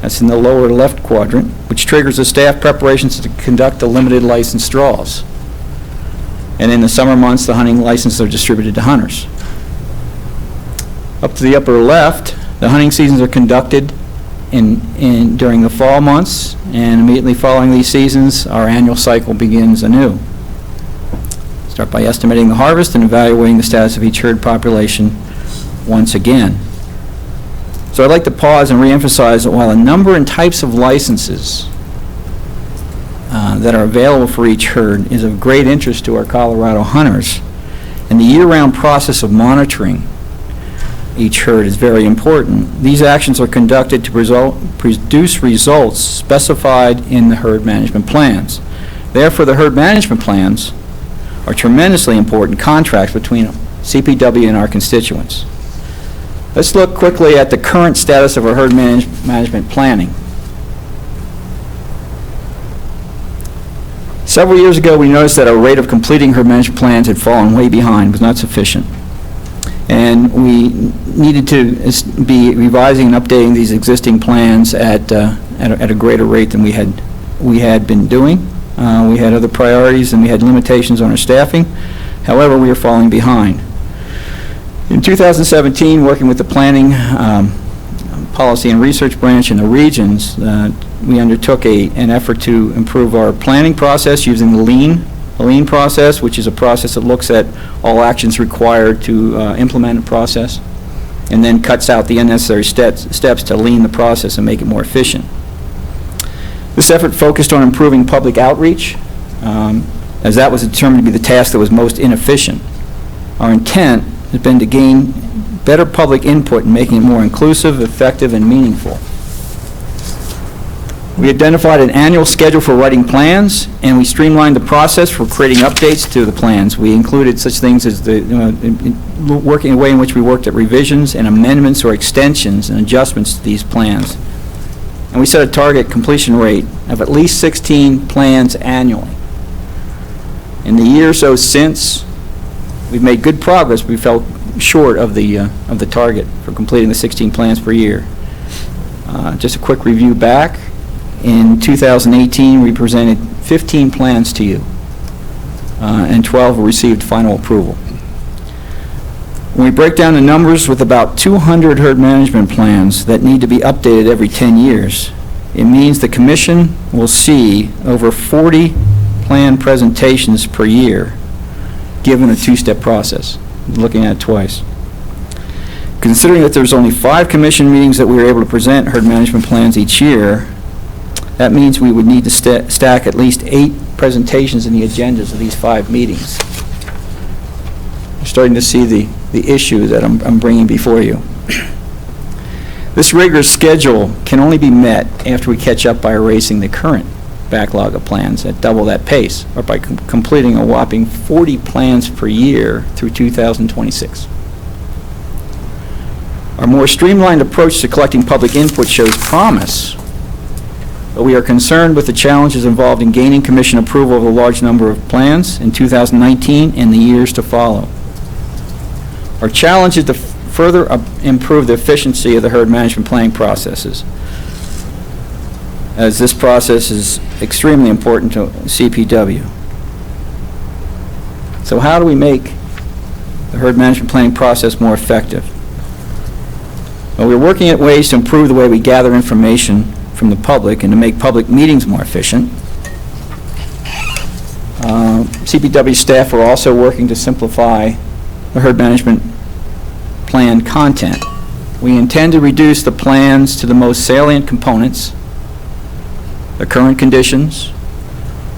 That's in the lower left quadrant, which triggers the staff preparations to conduct the limited license draws. And in the summer months, the hunting licenses are distributed to hunters. Up to the upper left, the hunting seasons are conducted during the fall months, and immediately following these seasons, our annual cycle begins anew. Start by estimating the harvest and evaluating the status of each herd population once again. So I'd like to pause and reemphasize that while a number and types of licenses that are available for each herd is of great interest to our Colorado hunters, and the year-round process of monitoring each herd is very important, these actions are conducted to produce results specified in the herd management plans. Therefore, the herd management plans are tremendously important contracts between CPW and our constituents. Let's look quickly at the current status of our herd management planning. Several years ago, we noticed that our rate of completing herd management plans had fallen way behind, was not sufficient. And we needed to be revising and updating these existing plans at a greater rate than we had been doing. We had other priorities and we had limitations on our staffing. However, we are falling behind. In 2017, working with the Planning, Policy and Research Branch in the regions, we undertook an effort to improve our planning process using the lean process, which is a process that looks at all actions required to implement a process, and then cuts out the unnecessary steps to lean the process and make it more efficient. This effort focused on improving public outreach, as that was determined to be the task that was most inefficient. Our intent has been to gain better public input and making it more inclusive, effective, and meaningful. We identified an annual schedule for writing plans, and we streamlined the process for creating updates to the plans. We included such things as the working way in which we worked at revisions and amendments or extensions and adjustments to these plans. And we set a target completion rate of at least 16 plans annually. In the year or so since, we've made good progress. We fell short of the target for completing the 16 plans per year. Just a quick review back. In 2018, we presented 15 plans to you, and 12 received final approval. When we break down the numbers, with about 200 herd management plans that need to be updated every 10 years, it means the Commission will see over 40 plan presentations per year, given a two-step process, looking at it twice. Considering that there's only 5 Commission meetings that we were able to present herd management plans each year, that means we would need to stack at least 8 presentations in the agendas of these 5 meetings. You're starting to see the issue that I'm bringing before you. This rigorous schedule can only be met after we catch up by erasing the current backlog of plans at double that pace, or by completing a whopping 40 plans per year through 2026. Our more streamlined approach to collecting public input shows promise, but we are concerned with the challenges involved in gaining Commission approval of a large number of plans in 2019 and the years to follow. Our challenge is to further improve the efficiency of the herd management planning processes, as this process is extremely important to CPW. So how do we make the herd management planning process more effective? Well, we're working at ways to improve the way we gather information from the public and to make public meetings more efficient. CPW staff are also working to simplify the herd management plan content. We intend to reduce the plans to the most salient components, the current conditions,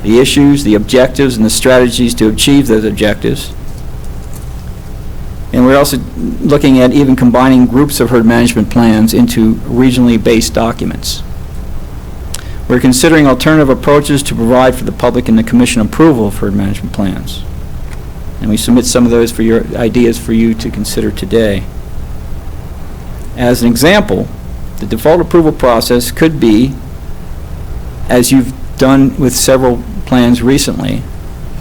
the issues, the objectives, and the strategies to achieve those objectives. And we're also looking at even combining groups of herd management plans into regionally based documents. We're considering alternative approaches to provide for the public and the Commission approval of herd management plans. And we submit some of those for your ideas for you to consider today. As an example, the default approval process could be, as you've done with several plans recently,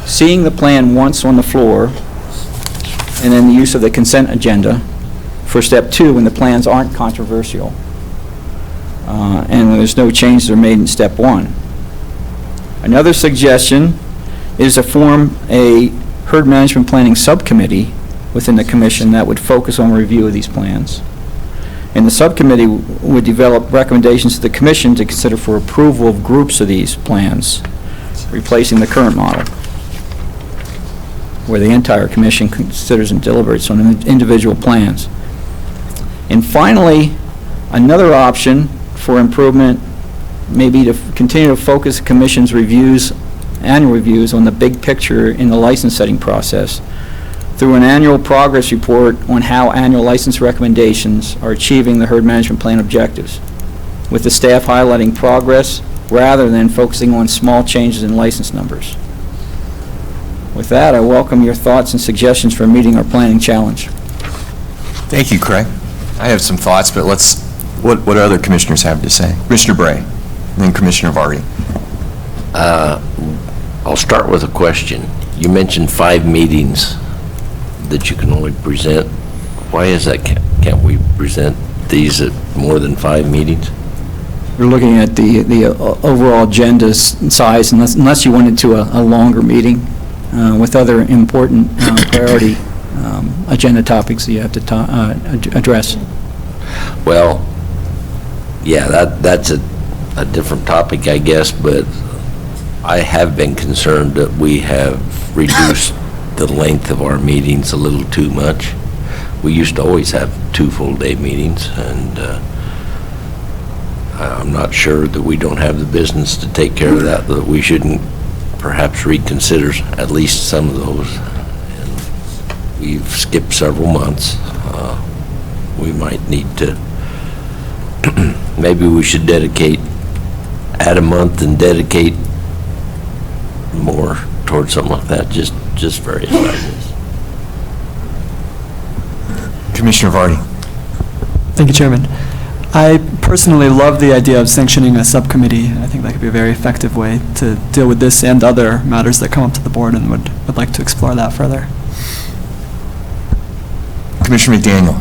seeing the plan once on the floor, and then the use of the consent agenda for step 2 when the plans aren't controversial, and when there's no changes are made in step 1. Another suggestion is to form a herd management planning subcommittee within the Commission that would focus on review of these plans. And the subcommittee would develop recommendations to the Commission to consider for approval of groups of these plans, replacing the current model, where the entire Commission considers and deliberates on individual plans. And finally, another option for improvement may be to continue to focus the Commission's reviews, annual reviews, on the big picture in the license setting process through an annual progress report on how annual license recommendations are achieving the herd management plan objectives, with the staff highlighting progress rather than focusing on small changes in license numbers. With that, I welcome your thoughts and suggestions for meeting our planning challenge. Thank you, Craig. I have some thoughts, but what do other commissioners have to say? Commissioner Bray, and then Commissioner Vardy. I'll start with a question. You mentioned 5 meetings that you can only present Why is that? Can't we present these at more than 5 meetings? We're looking at the overall agenda size, unless you went into a longer meeting with other important priority agenda topics that you have to address. Well, yeah, that's a different topic, I guess, but I have been concerned that we have reduced the length of our meetings a little too much. We used to always have 2 full-day meetings, and I'm not sure that we don't have the business to take care of that we shouldn't perhaps reconsider at least some of those. And we've skipped several months. We might need to, maybe we should add a month and dedicate more towards something like that, just various ideas. Commissioner Vardy. Thank you, Chairman. I personally love the idea of sanctioning a subcommittee. I think that could be a very effective way to deal with this and other matters that come up to the board, and would like to explore that further. Commissioner McDaniel.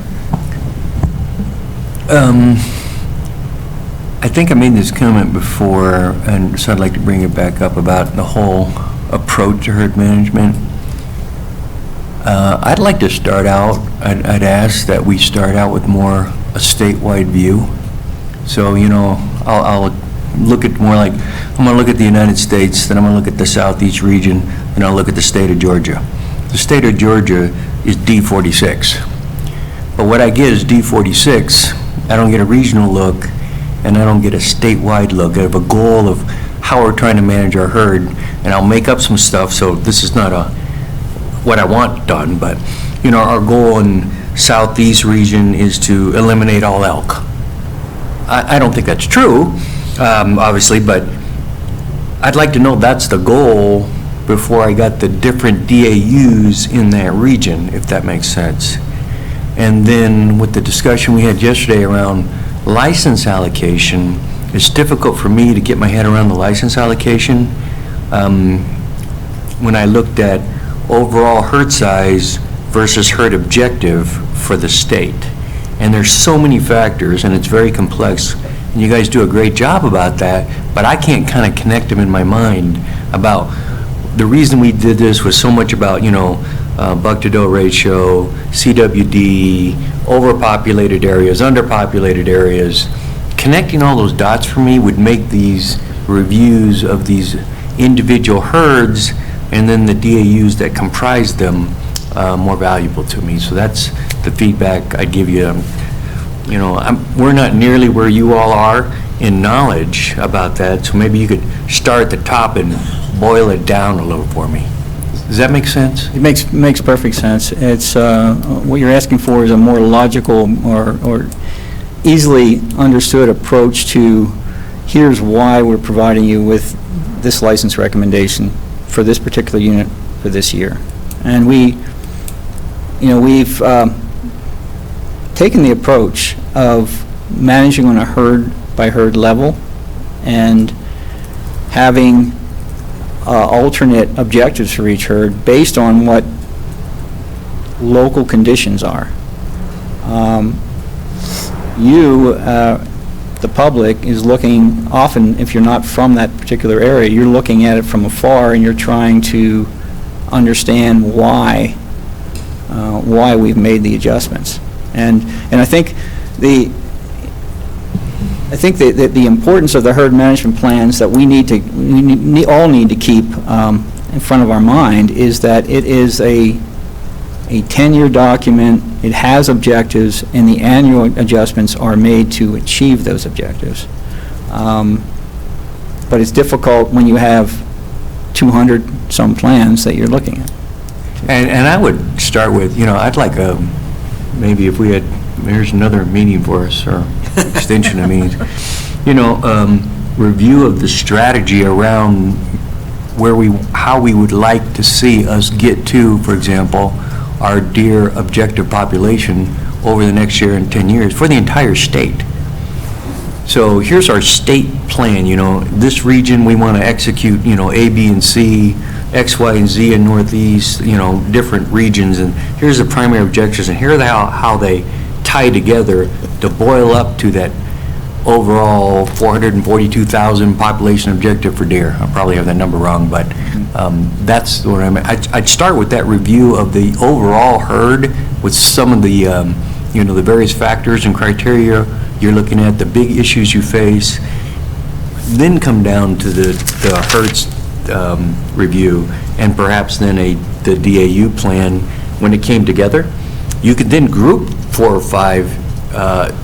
I think I made this comment before, and so I'd like to bring it back up about the whole approach to herd management. I'd like to start out, I'd ask that we start out with more a statewide view. So, I'll look at more like, I'm going to look at the United States, then I'm going to look at the Southeast region, and I'll look at the state of Georgia. The state of Georgia is D46. But what I get is D46, I don't get a regional look, and I don't get a statewide look. I have a goal of how we're trying to manage our herd, and I'll make up some stuff, so this is not what I want done, but, our goal in Southeast region is to eliminate all elk. I don't think that's true, obviously, but I'd like to know that's the goal before I got the different DAUs in that region, if that makes sense. And then with the discussion we had yesterday around license allocation, it's difficult for me to get my head around the license allocation. When I looked at overall herd size versus herd objective for the state. And there's so many factors, and it's very complex, and you guys do a great job about that, but I can't kind of connect them in my mind about the reason we did this was so much about, buck-to-doe ratio, CWD, overpopulated areas, underpopulated areas. Connecting all those dots for me would make these reviews of these individual herds and then the DAUs that comprise them more valuable to me. So that's the feedback I'd give you. We're not nearly where you all are in knowledge about that, so maybe you could start at the top and boil it down a little for me. Does that make sense? It makes perfect sense. It's what you're asking for is a more logical or easily understood approach to here's why we're providing you with this license recommendation for this particular unit for this year. And we've taken the approach of managing on a herd by herd level and having alternate objectives for each herd based on what local conditions are. The public is looking, often if you're not from that particular area, you're looking at it from afar and you're trying to understand why we've made the adjustments. And I think the importance of the herd management plans that we all need to keep in front of our mind is that it is a 10-year document, it has objectives, and the annual adjustments are made to achieve those objectives. But it's difficult when you have 200-some plans that you're looking at. And I would start with, I'd like maybe if we had, here's another meeting for us, or extension of meetings, review of the strategy around how we would like to see us get to, for example, our deer objective population over the next year and 10 years for the entire state. So here's our state plan, this region we want to execute, A, B, and C X, Y, and Z in Northeast, different regions, and here's the primary objectives, and here are how they tie together to boil up to that overall 442,000 population objective for deer. I probably have that number wrong, but that's what I mean. I'd start with that review of the overall herd with some of the, the various factors and criteria you're looking at, the big issues you face, then come down to the herds review, and perhaps then the DAU plan when it came together. You could then group 4 or 5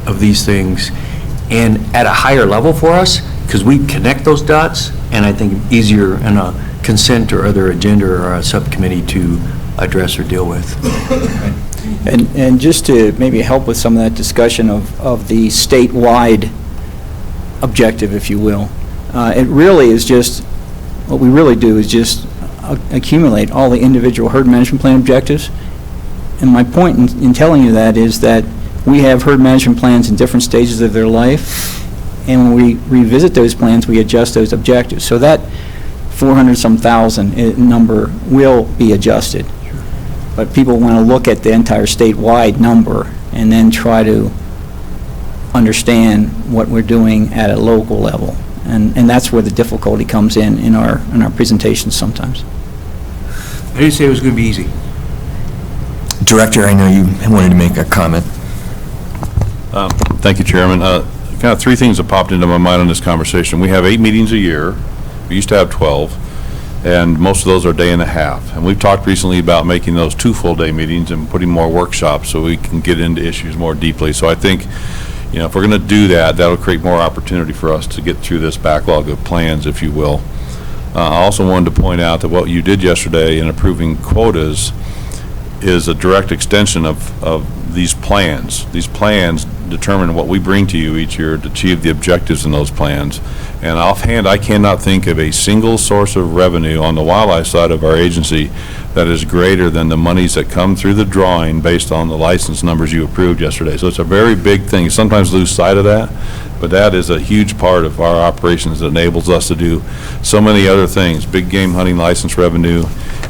of these things, and at a higher level for us, because we connect those dots, and I think easier in a consent or other agenda or a subcommittee to address or deal with. And just to maybe help with some of that discussion of the statewide objective, if you will, it really is just, what we really do is just accumulate all the individual herd management plan objectives. And my point in telling you that is that we have herd management plans in different stages of their life, and when we revisit those plans, we adjust those objectives. So that 400-some thousand number will be adjusted. But people want to look at the entire statewide number and then try to understand what we're doing at a local level. And that's where the difficulty comes in our presentations sometimes. I didn't say it was going to be easy. Director, I know you wanted to make a comment. Thank you, Chairman. Kind of 3 things that popped into my mind on this conversation. We have 8 meetings a year. We used to have 12. And most of those are day and a half. And we've talked recently about making those 2 full-day meetings and putting more workshops so we can get into issues more deeply. So I think, if we're going to do that, that'll create more opportunity for us to get through this backlog of plans, if you will. I also wanted to point out that what you did yesterday in approving quotas is a direct extension of these plans. These plans determine what we bring to you each year to achieve the objectives in those plans. And offhand, I cannot think of a single source of revenue on the wildlife side of our agency that is greater than the monies that come through the drawing based on the license numbers you approved yesterday. So it's a very big thing. You sometimes lose sight of that, but that is a huge part of our operations that enables us to do so many other things. Big game hunting license revenue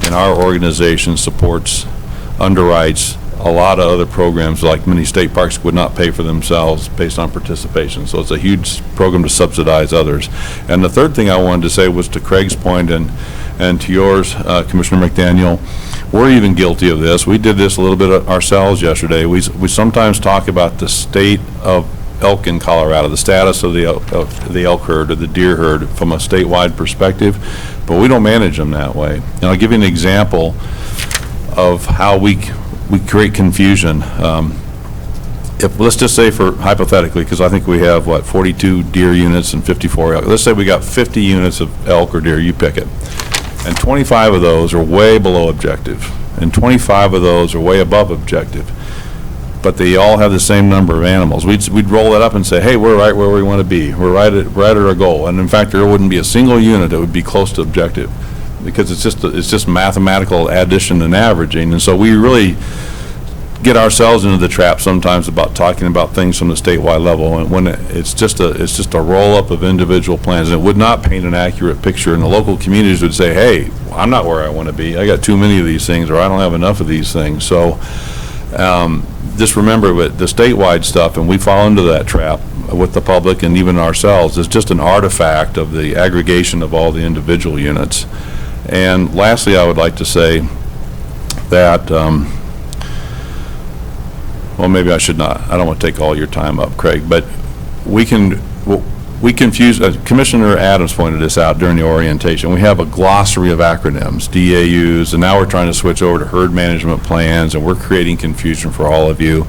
in our organization supports, underwrites a lot of other programs like many state parks would not pay for themselves based on participation. So it's a huge program to subsidize others. And the third thing I wanted to say was to Craig's point and to yours, Commissioner McDaniel, we're even guilty of this. We did this a little bit ourselves yesterday. We sometimes talk about the state of elk in Colorado, the status of the elk herd or the deer herd from a statewide perspective, but we don't manage them that way. And I'll give you an example of how we create confusion. If, let's just say hypothetically, because I think we have, 42 deer units and 54 elk. Let's say we got 50 units of elk or deer, you pick it. And 25 of those are way below objective. And 25 of those are way above objective. But they all have the same number of animals. We'd roll it up and say, hey, we're right where we want to be. We're right at our goal. And in fact, there wouldn't be a single unit that would be close to objective, because it's just mathematical addition and averaging. And so we really get ourselves into the trap sometimes about talking about things from the statewide level, and when it's just a roll-up of individual plans. And it would not paint an accurate picture, and the local communities would say, hey, I'm not where I want to be. I got too many of these things, or I don't have enough of these things. So just remember that the statewide stuff, and we fall into that trap with the public and even ourselves, is just an artifact of the aggregation of all the individual units. And lastly, I would like to say that, well, maybe I should not. I don't want to take all your time up, Craig, but we confuse, Commissioner Adams pointed this out during the orientation. We have a glossary of acronyms, DAUs, and now we're trying to switch over to herd management plans, and we're creating confusion for all of you.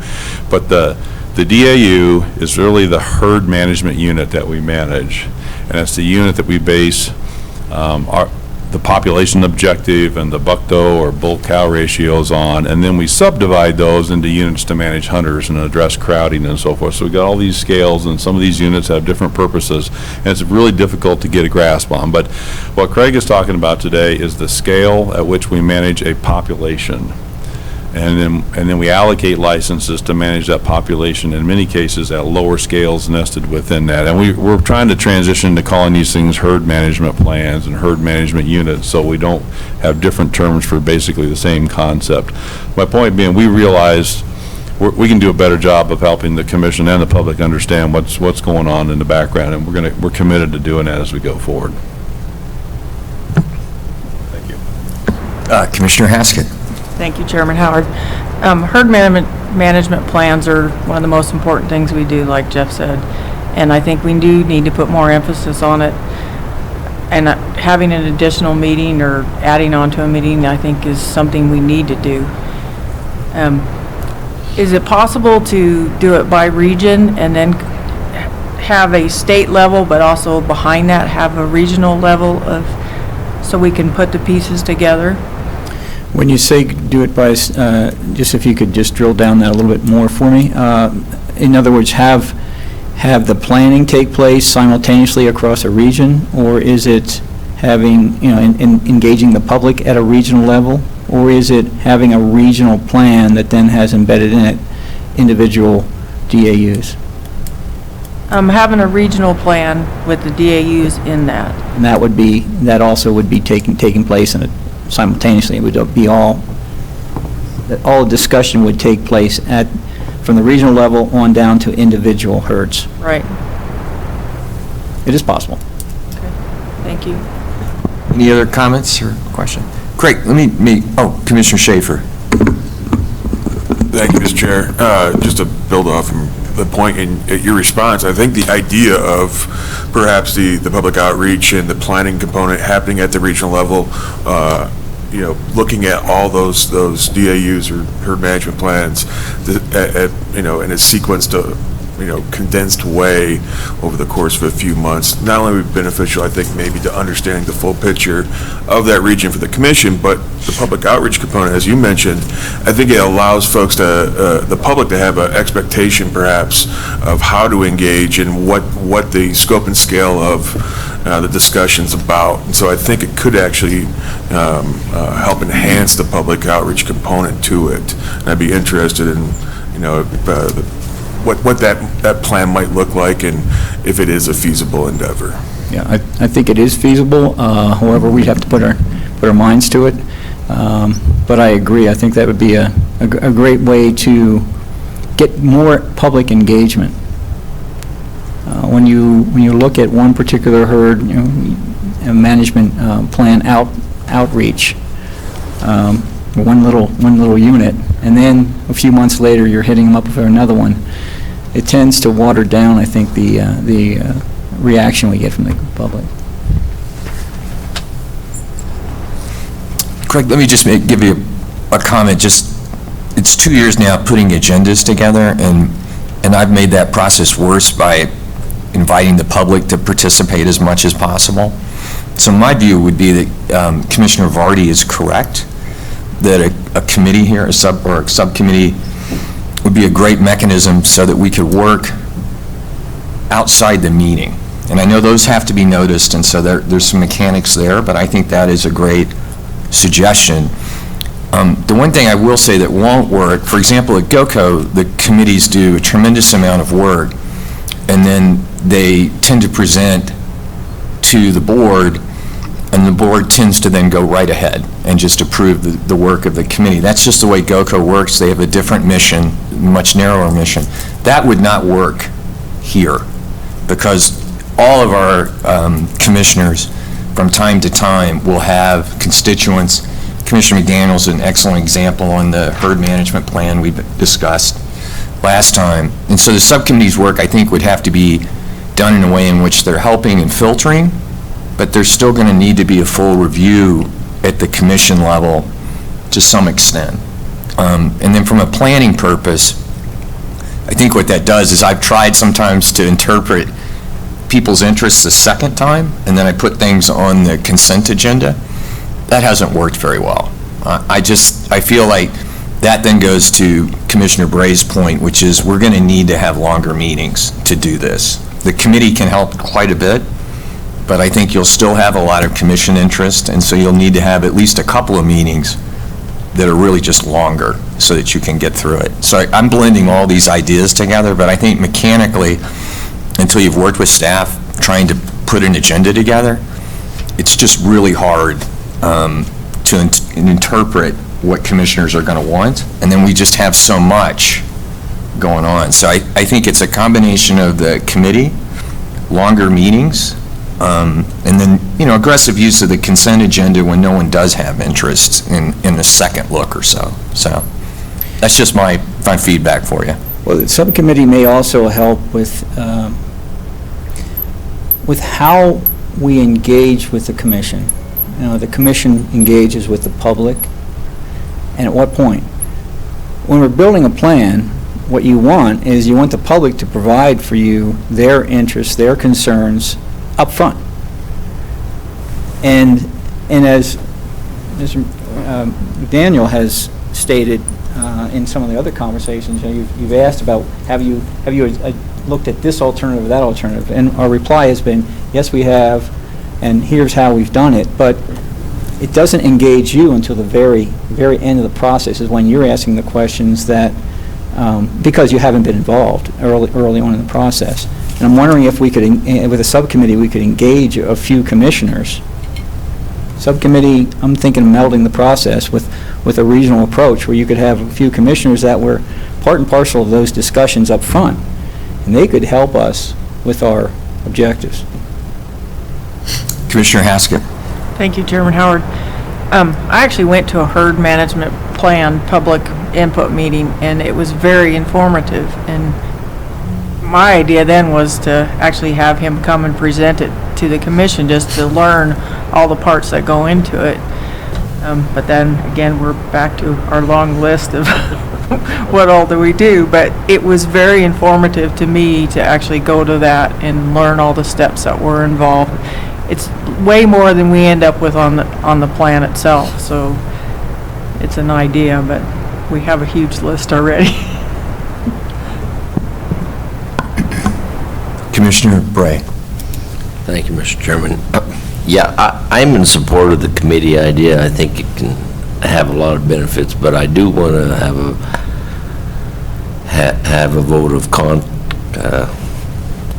But the DAU is really the herd management unit that we manage, and it's the unit that we base the population objective and the buck-doe or bull-cow ratios on, and then we subdivide those into units to manage hunters and address crowding and so forth. So we've got all these scales, and some of these units have different purposes, and it's really difficult to get a grasp on. But what Craig is talking about today is the scale at which we manage a population. and then we allocate licenses to manage that population, in many cases at lower scales nested within that. And we're trying to transition to calling these things herd management plans and herd management units, so we don't have different terms for basically the same concept. My point being, we realized we can do a better job of helping the commission and the public understand what's going on in the background, and we're committed to doing that as we go forward. Thank you. Commissioner Haskett. Thank you, Chairman Howard. Herd management plans are one of the most important things we do, like Jeff said, and I think we do need to put more emphasis on it. And having an additional meeting or adding on to a meeting, I think, is something we need to do. Is it possible to do it by region and then have a state level, but also behind that have a regional level so we can put the pieces together? When you say do it by, just if you could just drill down that a little bit more for me. In other words, have the planning take place simultaneously across a region, or is it having, engaging the public at a regional level, or is it having a regional plan that then has embedded in it individual DAUs? Having a regional plan with the DAUs in that. And that also would be taking place simultaneously. It would be all discussion would take place from the regional level on down to individual herds. Right. It is possible. Okay. Thank you. Any other comments or questions? Craig, Commissioner Schaefer. Thank you, Mr. Chair. Just to build off from the point in your response, I think the idea of perhaps the public outreach and the planning component happening at the regional level, looking at all those DAUs or herd management plans, in a sequenced, condensed way over the course of a few months, not only would be beneficial, I think, maybe to understanding the full picture of that region for the commission, but the public outreach component, as you mentioned, I think it allows folks the public to have an expectation, perhaps, of how to engage and what the scope and scale of the discussion's about. And so I think it could actually help enhance the public outreach component to it. And I'd be interested in, what that plan might look like and if it is a feasible endeavor. Yeah, I think it is feasible. However, we'd have to put our minds to it. But I agree. I think that would be a great way to get more public engagement. When you look at one particular herd, a management plan outreach, one little unit, and then a few months later you're hitting them up for another one, it tends to water down, I think, the reaction we get from the public. Craig, let me just give you a comment. It's 2 years now putting agendas together, and I've made that process worse by inviting the public to participate as much as possible. So my view would be that Commissioner Vardy is correct, that a committee here, a subcommittee, would be a great mechanism so that we could work outside the meeting. And I know those have to be noticed, and so there's some mechanics there, but I think that is a great suggestion. The one thing I will say that won't work, for example, at GOCO, the committees do a tremendous amount of work, and then they tend to present to the board, and the board tends to then go right ahead and just approve the work of the committee. That's just the way GOCO works. They have a different mission, much narrower mission. That would not work here, because all of our commissioners from time to time will have constituents. Commissioner McDaniel is an excellent example on the herd management plan we discussed last time. And so the subcommittee's work, I think, would have to be done in a way in which they're helping and filtering, but there's still going to need to be a full review at the commission level to some extent. And then from a planning purpose, I think what that does is I've tried sometimes to interpret people's interests the second time, and then I put things on the consent agenda. That hasn't worked very well. I feel like that then goes to Commissioner Bray's point, which is we're going to need to have longer meetings to do this. The committee can help quite a bit, but I think you'll still have a lot of commission interest, and so you'll need to have at least a couple of meetings that are really just longer so that you can get through it. So I'm blending all these ideas together, but I think mechanically, until you've worked with staff trying to put an agenda together, it's just really hard to interpret what commissioners are going to want, and then we just have so much going on. So I think it's a combination of the committee, longer meetings, and then, aggressive use of the consent agenda when no one does have interest in the second look or so. So that's just my feedback for you. Well, the subcommittee may also help with how we engage with the commission. The commission engages with the public, and at what point? When we're building a plan, what you want is you want the public to provide for you their interests, their concerns up front. And as Mr. Daniel has stated in some of the other conversations, you've asked about, have you looked at this alternative or that alternative? And our reply has been, yes, we have, and here's how we've done it. But it doesn't engage you until the very, very end of the process, is when you're asking the questions that, because you haven't been involved early on in the process. And I'm wondering if we could, with a subcommittee, we could engage a few commissioners. Subcommittee, I'm thinking of melding the process with a regional approach, where you could have a few commissioners that were part and parcel of those discussions up front, and they could help us with our objectives. Commissioner Haskett. Thank you, Chairman Howard. I actually went to a herd management plan public input meeting, and it was very informative. And my idea then was to actually have him come and present it to the commission, just to learn all the parts that go into it. But then, again, we're back to our long list of what all do we do. But it was very informative to me to actually go to that and learn all the steps that were involved. It's way more than we end up with on the plan itself, so it's an idea, but we have a huge list already. Commissioner Bray. Thank you, Mr. Chairman. Yeah, I'm in support of the committee idea. I think it can have a lot of benefits, but I do want to have a vote of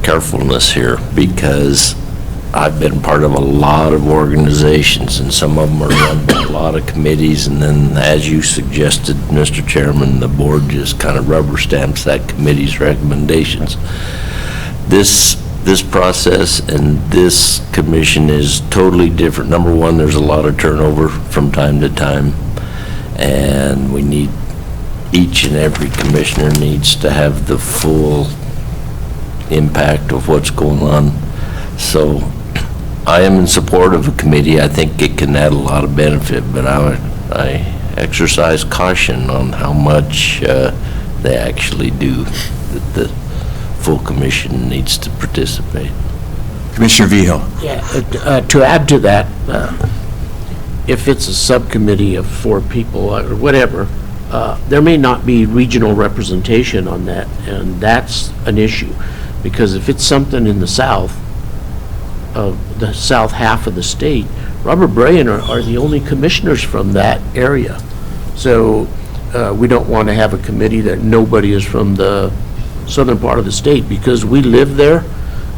carefulness here, because I've been part of a lot of organizations, and some of them are run by a lot of committees, and then, as you suggested, Mr. Chairman, the board just kind of rubber stamps that committee's recommendations. This process and this commission is totally different. Number one, there's a lot of turnover from time to time, and we need, each and every commissioner needs to have the full impact of what's going on. So I am in support of a committee. I think it can add a lot of benefit, but I exercise caution on how much they actually do. The full commission needs to participate. Commissioner Vehil. Yeah, to add to that, if it's a subcommittee of 4 people or whatever, there may not be regional representation on that, and that's an issue. Because if it's something in the south half of the state, Robert Bray are the only commissioners from that area. So we don't want to have a committee that nobody is from the southern part of the state, because we live there.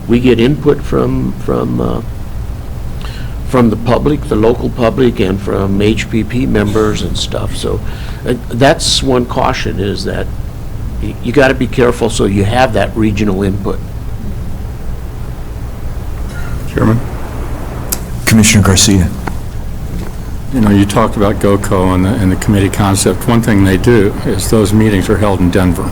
We get input from the public, the local public, and from HPP members and stuff. So that's one caution, is that you got to be careful so you have that regional input. Chairman? Commissioner Garcia. You talked about GOCO and the committee concept. One thing they do is those meetings are held in Denver.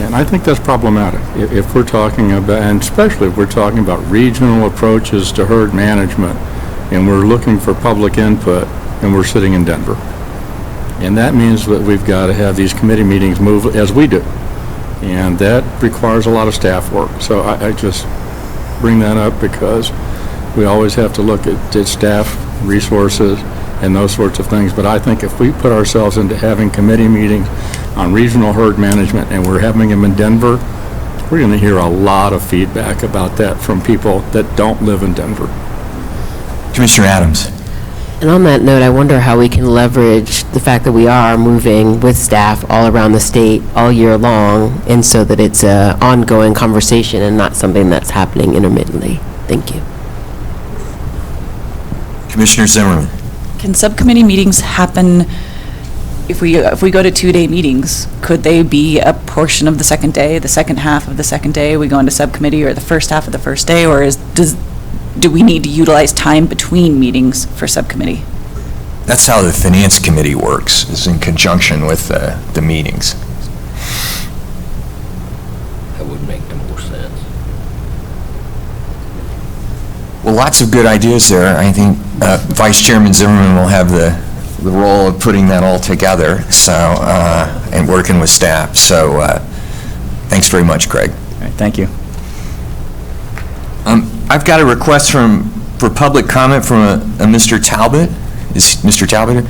And I think that's problematic. If we're talking about, and especially if we're talking about regional approaches to herd management, and we're looking for public input, and we're sitting in Denver. And that means that we've got to have these committee meetings move as we do. And that requires a lot of staff work. So I just bring that up because we always have to look at staff, resources, and those sorts of things. But I think if we put ourselves into having committee meetings on regional herd management, and we're having them in Denver, we're going to hear a lot of feedback about that from people that don't live in Denver. Commissioner Adams. And on that note, I wonder how we can leverage the fact that we are moving with staff all around the state all year long, and so that it's an ongoing conversation and not something that's happening intermittently. Thank you. Commissioner Zimmerman. Can subcommittee meetings happen, if we go to 2-day meetings, could they be a portion of the second day, the second half of the second day, we go into subcommittee, or the first half of the first day, or do we need to utilize time between meetings for subcommittee? That's how the Finance Committee works, is in conjunction with the meetings. That would make the most sense. Well, lots of good ideas there. I think Vice Chairman Zimmerman will have the role of putting that all together, so, and working with staff. So, thanks very much, Craig. All right, thank you. I've got a request for public comment from a Mr. Talbot. Is Mr. Talbot here?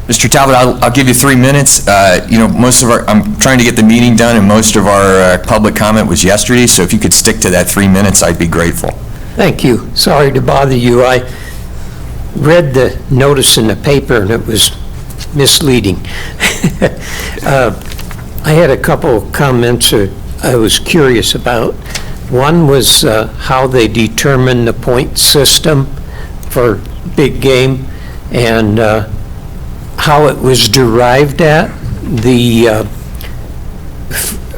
Mr. Talbot, I'll give you 3 minutes. I'm trying to get the meeting done, and most of our public comment was yesterday, so if you could stick to that 3 minutes, I'd be grateful. Thank you. Sorry to bother you. I read the notice in the paper, and it was misleading. I had a couple of comments that I was curious about. One was how they determine the point system for big game, and how it was derived at.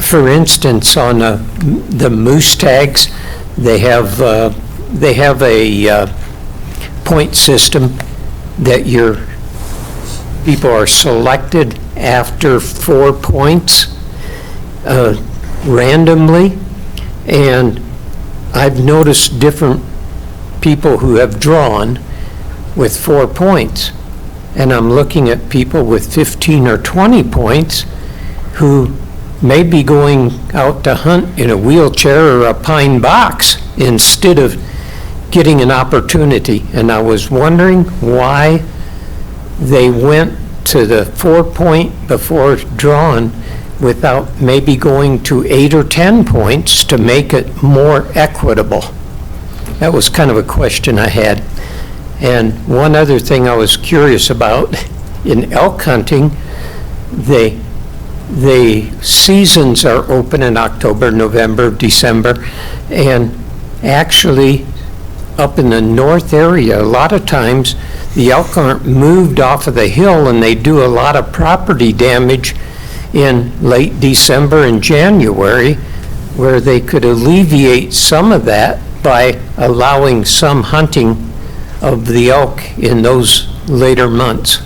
For instance, on the moose tags, they have a point system that your people are selected after 4 points randomly. And I've noticed different people who have drawn with 4 points. And I'm looking at people with 15 or 20 points who may be going out to hunt in a wheelchair or a pine box instead of getting an opportunity. And I was wondering why they went to the 4 point before drawn without maybe going to 8 or 10 points to make it more equitable. That was kind of a question I had. And one other thing I was curious about, in elk hunting, the seasons are open in October, November, December, and actually up in the north area, a lot of times the elk aren't moved off of the hill, and they do a lot of property damage in late December and January, where they could alleviate some of that by allowing some hunting of the elk in those later months.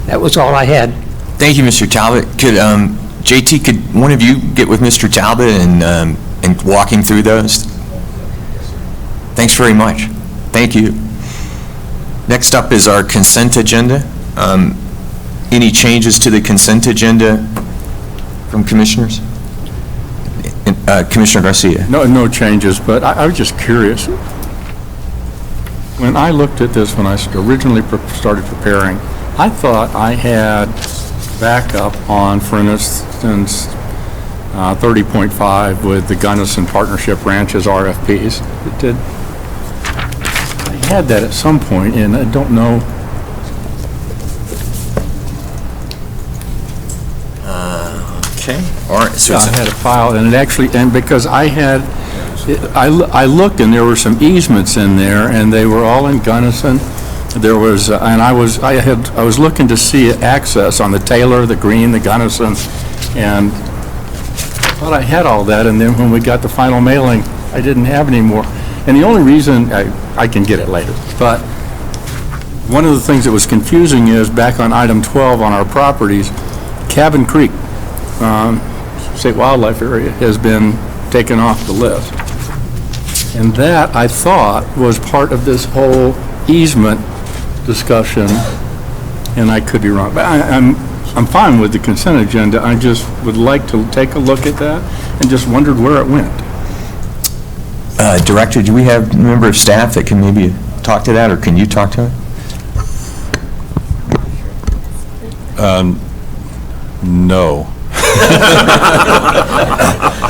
That was all I had. Thank you, Mr. Talbot. Could, JT, could one of you get with Mr. Talbot and walk him through those? Thanks very much. Thank you. Next up is our consent agenda. Any changes to the consent agenda from commissioners? Commissioner Garcia. No changes, but I was just curious. When I looked at this, when I originally started preparing, I thought I had backup on, for instance, 30.5 with the Gunnison Partnership Ranches RFPs. I had that at some point, and I don't know. Okay. All right. So I had a file, and it actually, and because I had, I looked, and there were some easements in there, and they were all in Gunnison. There was, and I was looking to see access on the Taylor, the Green, the Gunnison, and I thought I had all that, and then when we got the final mailing, I didn't have any more. And the only reason, I can get it later, but one of the things that was confusing is back on item 12 on our properties, Cabin Creek, State Wildlife Area, has been taken off the list. And that, I thought, was part of this whole easement discussion, and I could be wrong. But I'm fine with the consent agenda. I just would like to take a look at that and just wondered where it went. Director, do we have a member of staff that can maybe talk to that, or can you talk to it? No.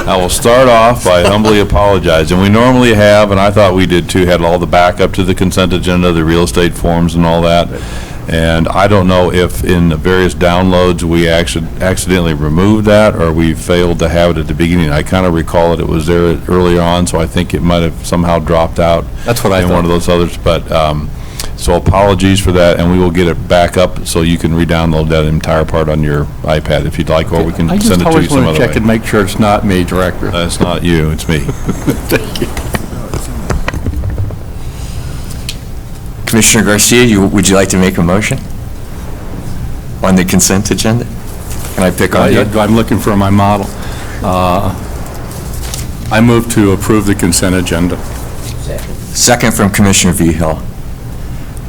I will start off by humbly apologizing. We normally have, and I thought we did too, had all the backup to the consent agenda, the real estate forms and all that. And I don't know if in the various downloads, we accidentally removed that, or we failed to have it at the beginning. I kind of recall it was there earlier on, so I think it might have somehow dropped out. That's what I in one of those others, but, so apologies for that, and we will get it back up so you can re-download that entire part on your iPad if you'd like, or we can I send just it to you always some want other to check way. and make sure it's not me, Director. That's not you, it's me. Thank you. Commissioner Garcia, would you like to make a motion on the consent agenda? Can I pick on you? I'm looking for my model. I move to approve the consent agenda. Second from Commissioner Vehil.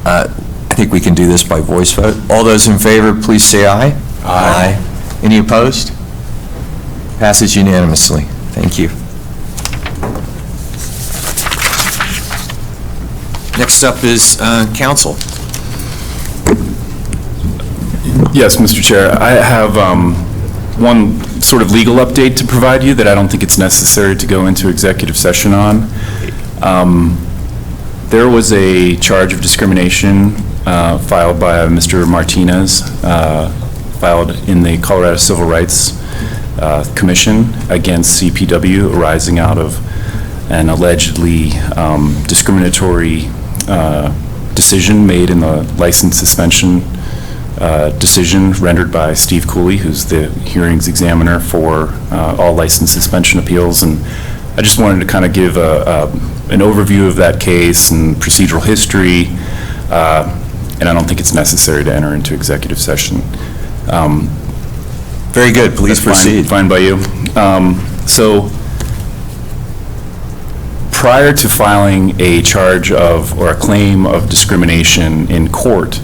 I think we can do this by voice vote. All those in favor, please say aye. Aye. Any opposed? Passes unanimously. Thank you. Next up is council. Yes, Mr. Chair. I have one sort of legal update to provide you that I don't think it's necessary to go into executive session on. There was a charge of discrimination filed by Mr. Martinez, filed in the Colorado Civil Rights Commission against CPW arising out of an allegedly discriminatory decision made in the license suspension decision rendered by Steve Cooley, who's the hearings examiner for all license suspension appeals. And I just wanted to kind of give an overview of that case and procedural history, and I don't think it's necessary to enter into executive session. Very good. Please proceed. Fine by you. So prior to filing a charge of, or a claim of discrimination in court,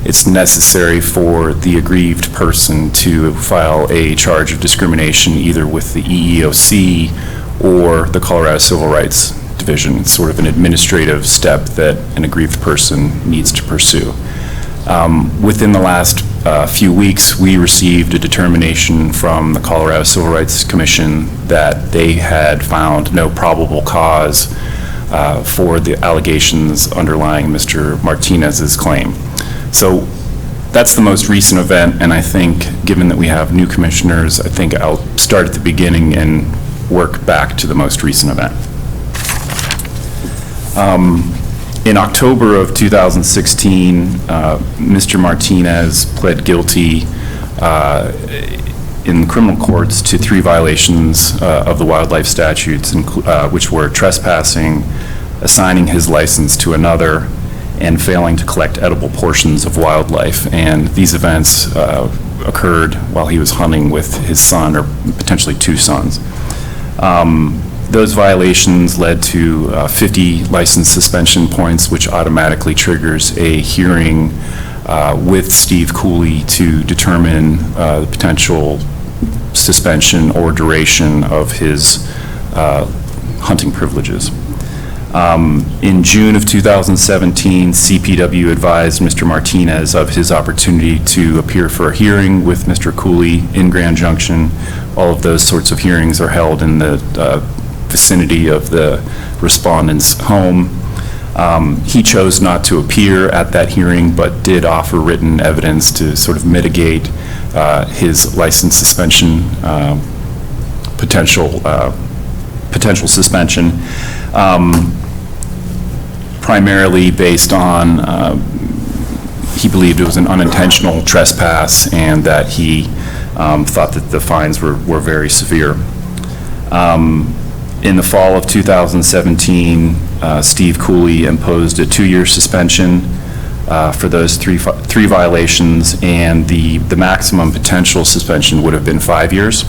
it's necessary for the aggrieved person to file a charge of discrimination either with the EEOC or the Colorado Civil Rights Division. It's sort of an administrative step that an aggrieved person needs to pursue. Within the last few weeks, we received a determination from the Colorado Civil Rights Commission that they had found no probable cause for the allegations underlying Mr. Martinez's claim. So that's the most recent event, and I think, given that we have new commissioners, I think I'll start at the beginning and work back to the most recent event. In October of 2016, Mr. Martinez pled guilty in criminal courts to 3 violations of the wildlife statutes, which were trespassing, assigning his license to another, and failing to collect edible portions of wildlife. And these events occurred while he was hunting with his son, or potentially 2 sons. Those violations led to 50 license suspension points, which automatically triggers a hearing with Steve Cooley to determine the potential suspension or duration of his hunting privileges. In June of 2017, CPW advised Mr. Martinez of his opportunity to appear for a hearing with Mr. Cooley in Grand Junction. All of those sorts of hearings are held in the vicinity of the respondent's home. He chose not to appear at that hearing, but did offer written evidence to sort of mitigate his license suspension, potential suspension, primarily based on he believed it was an unintentional trespass and that he thought that the fines were very severe. In the fall of 2017, Steve Cooley imposed a 2-year suspension for those three violations, and the maximum potential suspension would have been 5 years.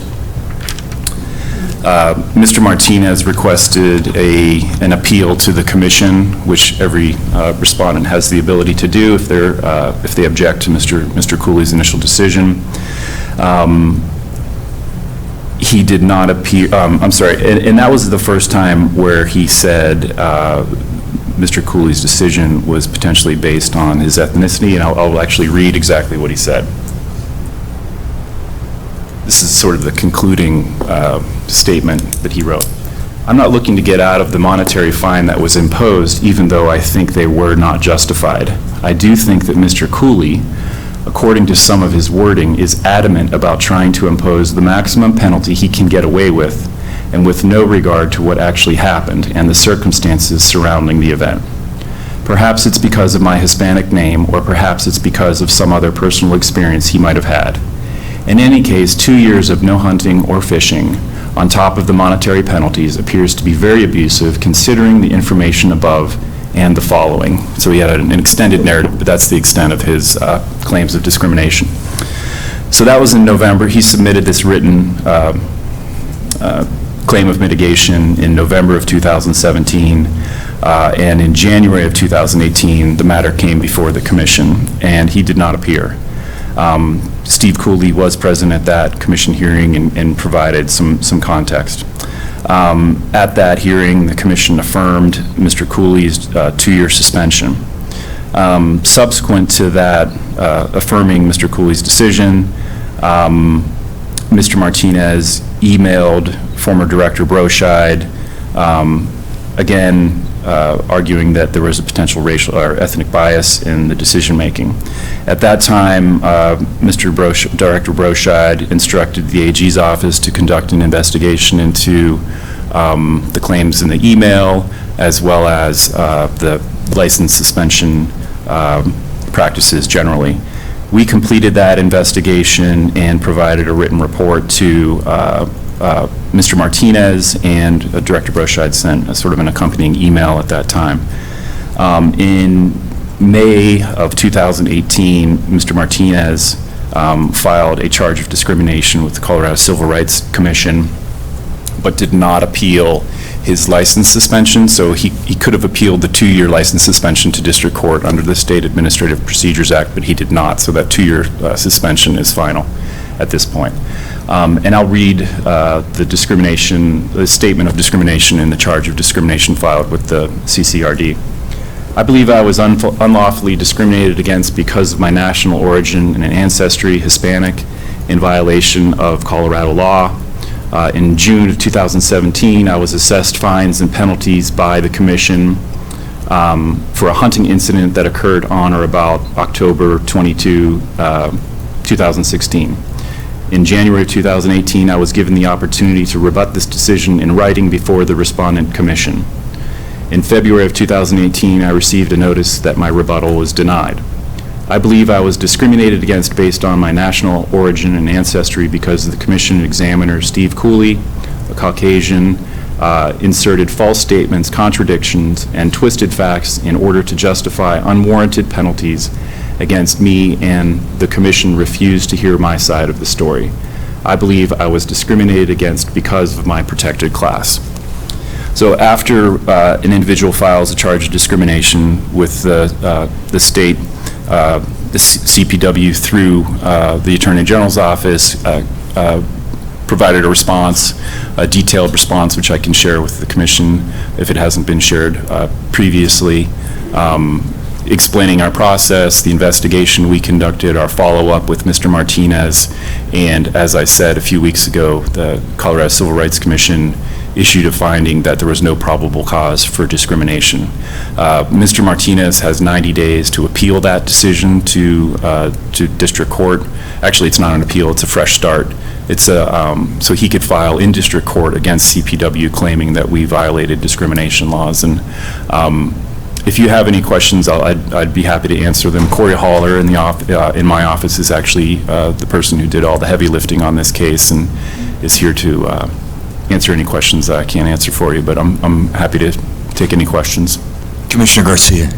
Mr. Martinez requested an appeal to the commission, which every respondent has the ability to do if they object to Mr. Cooley's initial decision. He did not appear, I'm sorry, and that was the first time where he said Mr. Cooley's decision was potentially based on his ethnicity, and I'll actually read exactly what he said. this is sort of the concluding statement that he wrote. I'm not looking to get out of the monetary fine that was imposed, even though I think they were not justified. I do think that Mr. Cooley, according to some of his wording, is adamant about trying to impose the maximum penalty he can get away with, and with no regard to what actually happened and the circumstances surrounding the event. Perhaps it's because of my Hispanic name, or perhaps it's because of some other personal experience he might have had. In any case, 2 years of no hunting or fishing, on top of the monetary penalties, appears to be very abusive, considering the information above and the following. So he had an extended narrative, but that's the extent of his claims of discrimination. So that was in November. He submitted this written claim of mitigation in November of 2017, and in January of 2018, the matter came before the commission, and he did not appear. Steve Cooley was present at that commission hearing and provided some context. At that hearing, the commission affirmed Mr. Cooley's 2-year suspension. Subsequent to that, affirming Mr. Cooley's decision, Mr. Martinez emailed former Director Broscheid, again, arguing that there was a potential racial or ethnic bias in the decision-making. At that time, Director Broscheid instructed the AG's office to conduct an investigation into the claims in the email, as well as the license suspension practices generally. We completed that investigation and provided a written report to Mr. Martinez, and Director Broscheid sent a sort of an accompanying email at that time. In May of 2018, Mr. Martinez filed a charge of discrimination with the Colorado Civil Rights Commission, but did not appeal his license suspension. So he could have appealed the 2-year license suspension to district court under the State Administrative Procedures Act, but he did not. So that 2-year suspension is final at this point. And I'll read the statement of discrimination and the charge of discrimination filed with the CCRD. I believe I was unlawfully discriminated against because of my national origin and ancestry, Hispanic, in violation of Colorado law. In June of 2017, I was assessed fines and penalties by the commission for a hunting incident that occurred on or about October 22, 2016. In January of 2018, I was given the opportunity to rebut this decision in writing before the respondent commission. In February of 2018, I received a notice that my rebuttal was denied. I believe I was discriminated against based on my national origin and ancestry because the commission examiner, Steve Cooley, a Caucasian, inserted false statements, contradictions, and twisted facts in order to justify unwarranted penalties against me, and the commission refused to hear my side of the story. I believe I was discriminated against because of my protected class. So after an individual files a charge of discrimination with the state, the CPW through the Attorney General's office provided a response, a detailed response, which I can share with the commission if it hasn't been shared previously, explaining our process, the investigation we conducted, our follow-up with Mr. Martinez, and as I said a few weeks ago, the Colorado Civil Rights Commission issued a finding that there was no probable cause for discrimination. Mr. Martinez has 90 days to appeal that decision to district court. Actually, it's not an appeal, it's a fresh start. It's so he could file in district court against CPW claiming that we violated discrimination laws. And if you have any questions, I'd be happy to answer them. Corey Haller in my office is actually the person who did all the heavy lifting on this case and is here to answer any questions that I can't answer for you, but I'm happy to take any questions. Commissioner Garcia.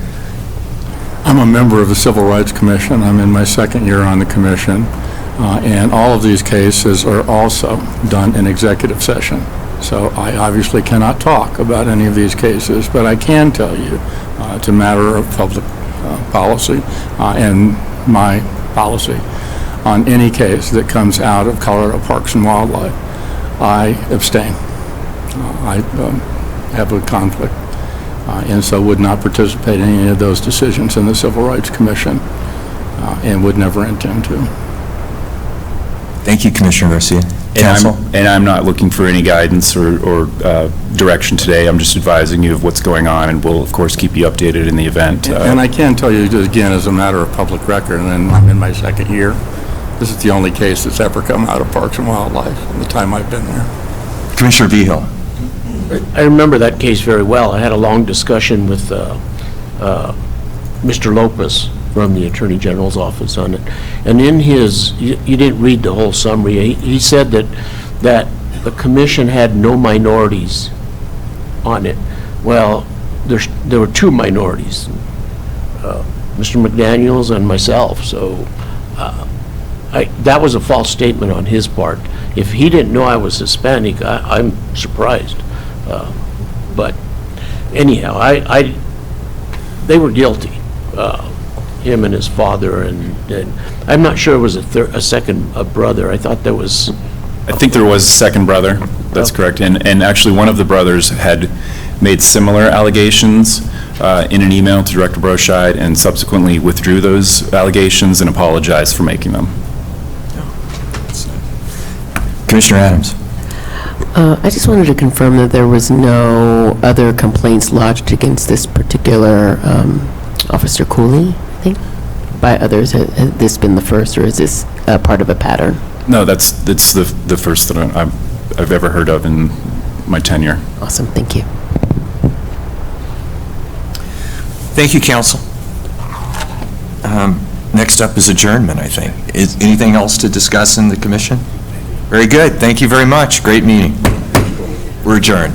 I'm a member of the Civil Rights Commission. I'm in my second year on the commission, and all of these cases are also done in executive session. So I obviously cannot talk about any of these cases, but I can tell you it's a matter of public policy and my policy on any case that comes out of Colorado Parks and Wildlife. I abstain. I have a conflict, and so would not participate in any of those decisions in the Civil Rights Commission, and would never intend to. Thank you, Commissioner Garcia. Counsel? And I'm not looking for any guidance or direction today. I'm just advising you of what's going on, and we'll, of course, keep you updated in the event. And I can tell you, again, as a matter of public record, and I'm in my second year, this is the only case that's ever come out of Parks and Wildlife in the time I've been there. Commissioner Vehil? I remember that case very well. I had a long discussion with Mr. Lopez from the Attorney General's office on it. And in his, you didn't read the whole summary, he said that the commission had no minorities on it. Well, there were two minorities, Mr. McDaniels and myself, so that was a false statement on his part. If he didn't know I was Hispanic, I'm surprised. But anyhow, they were guilty, him and his father, and I'm not sure it was a second brother. I thought there was... I think there was a second brother, that's correct, and actually one of the brothers had made similar allegations in an email to Director Broscheid and subsequently withdrew those allegations and apologized for making them. Commissioner Adams? I just wanted to confirm that there was no other complaints lodged against this particular Officer Cooley, I think, by others. Has this been the first, or is this part of a pattern? No, that's the first that I've ever heard of in my tenure. Awesome, thank you. Thank you, counsel. Next up is adjournment, I think. Is anything else to discuss in the commission? Very good. Thank you very much. Great meeting. We're adjourned.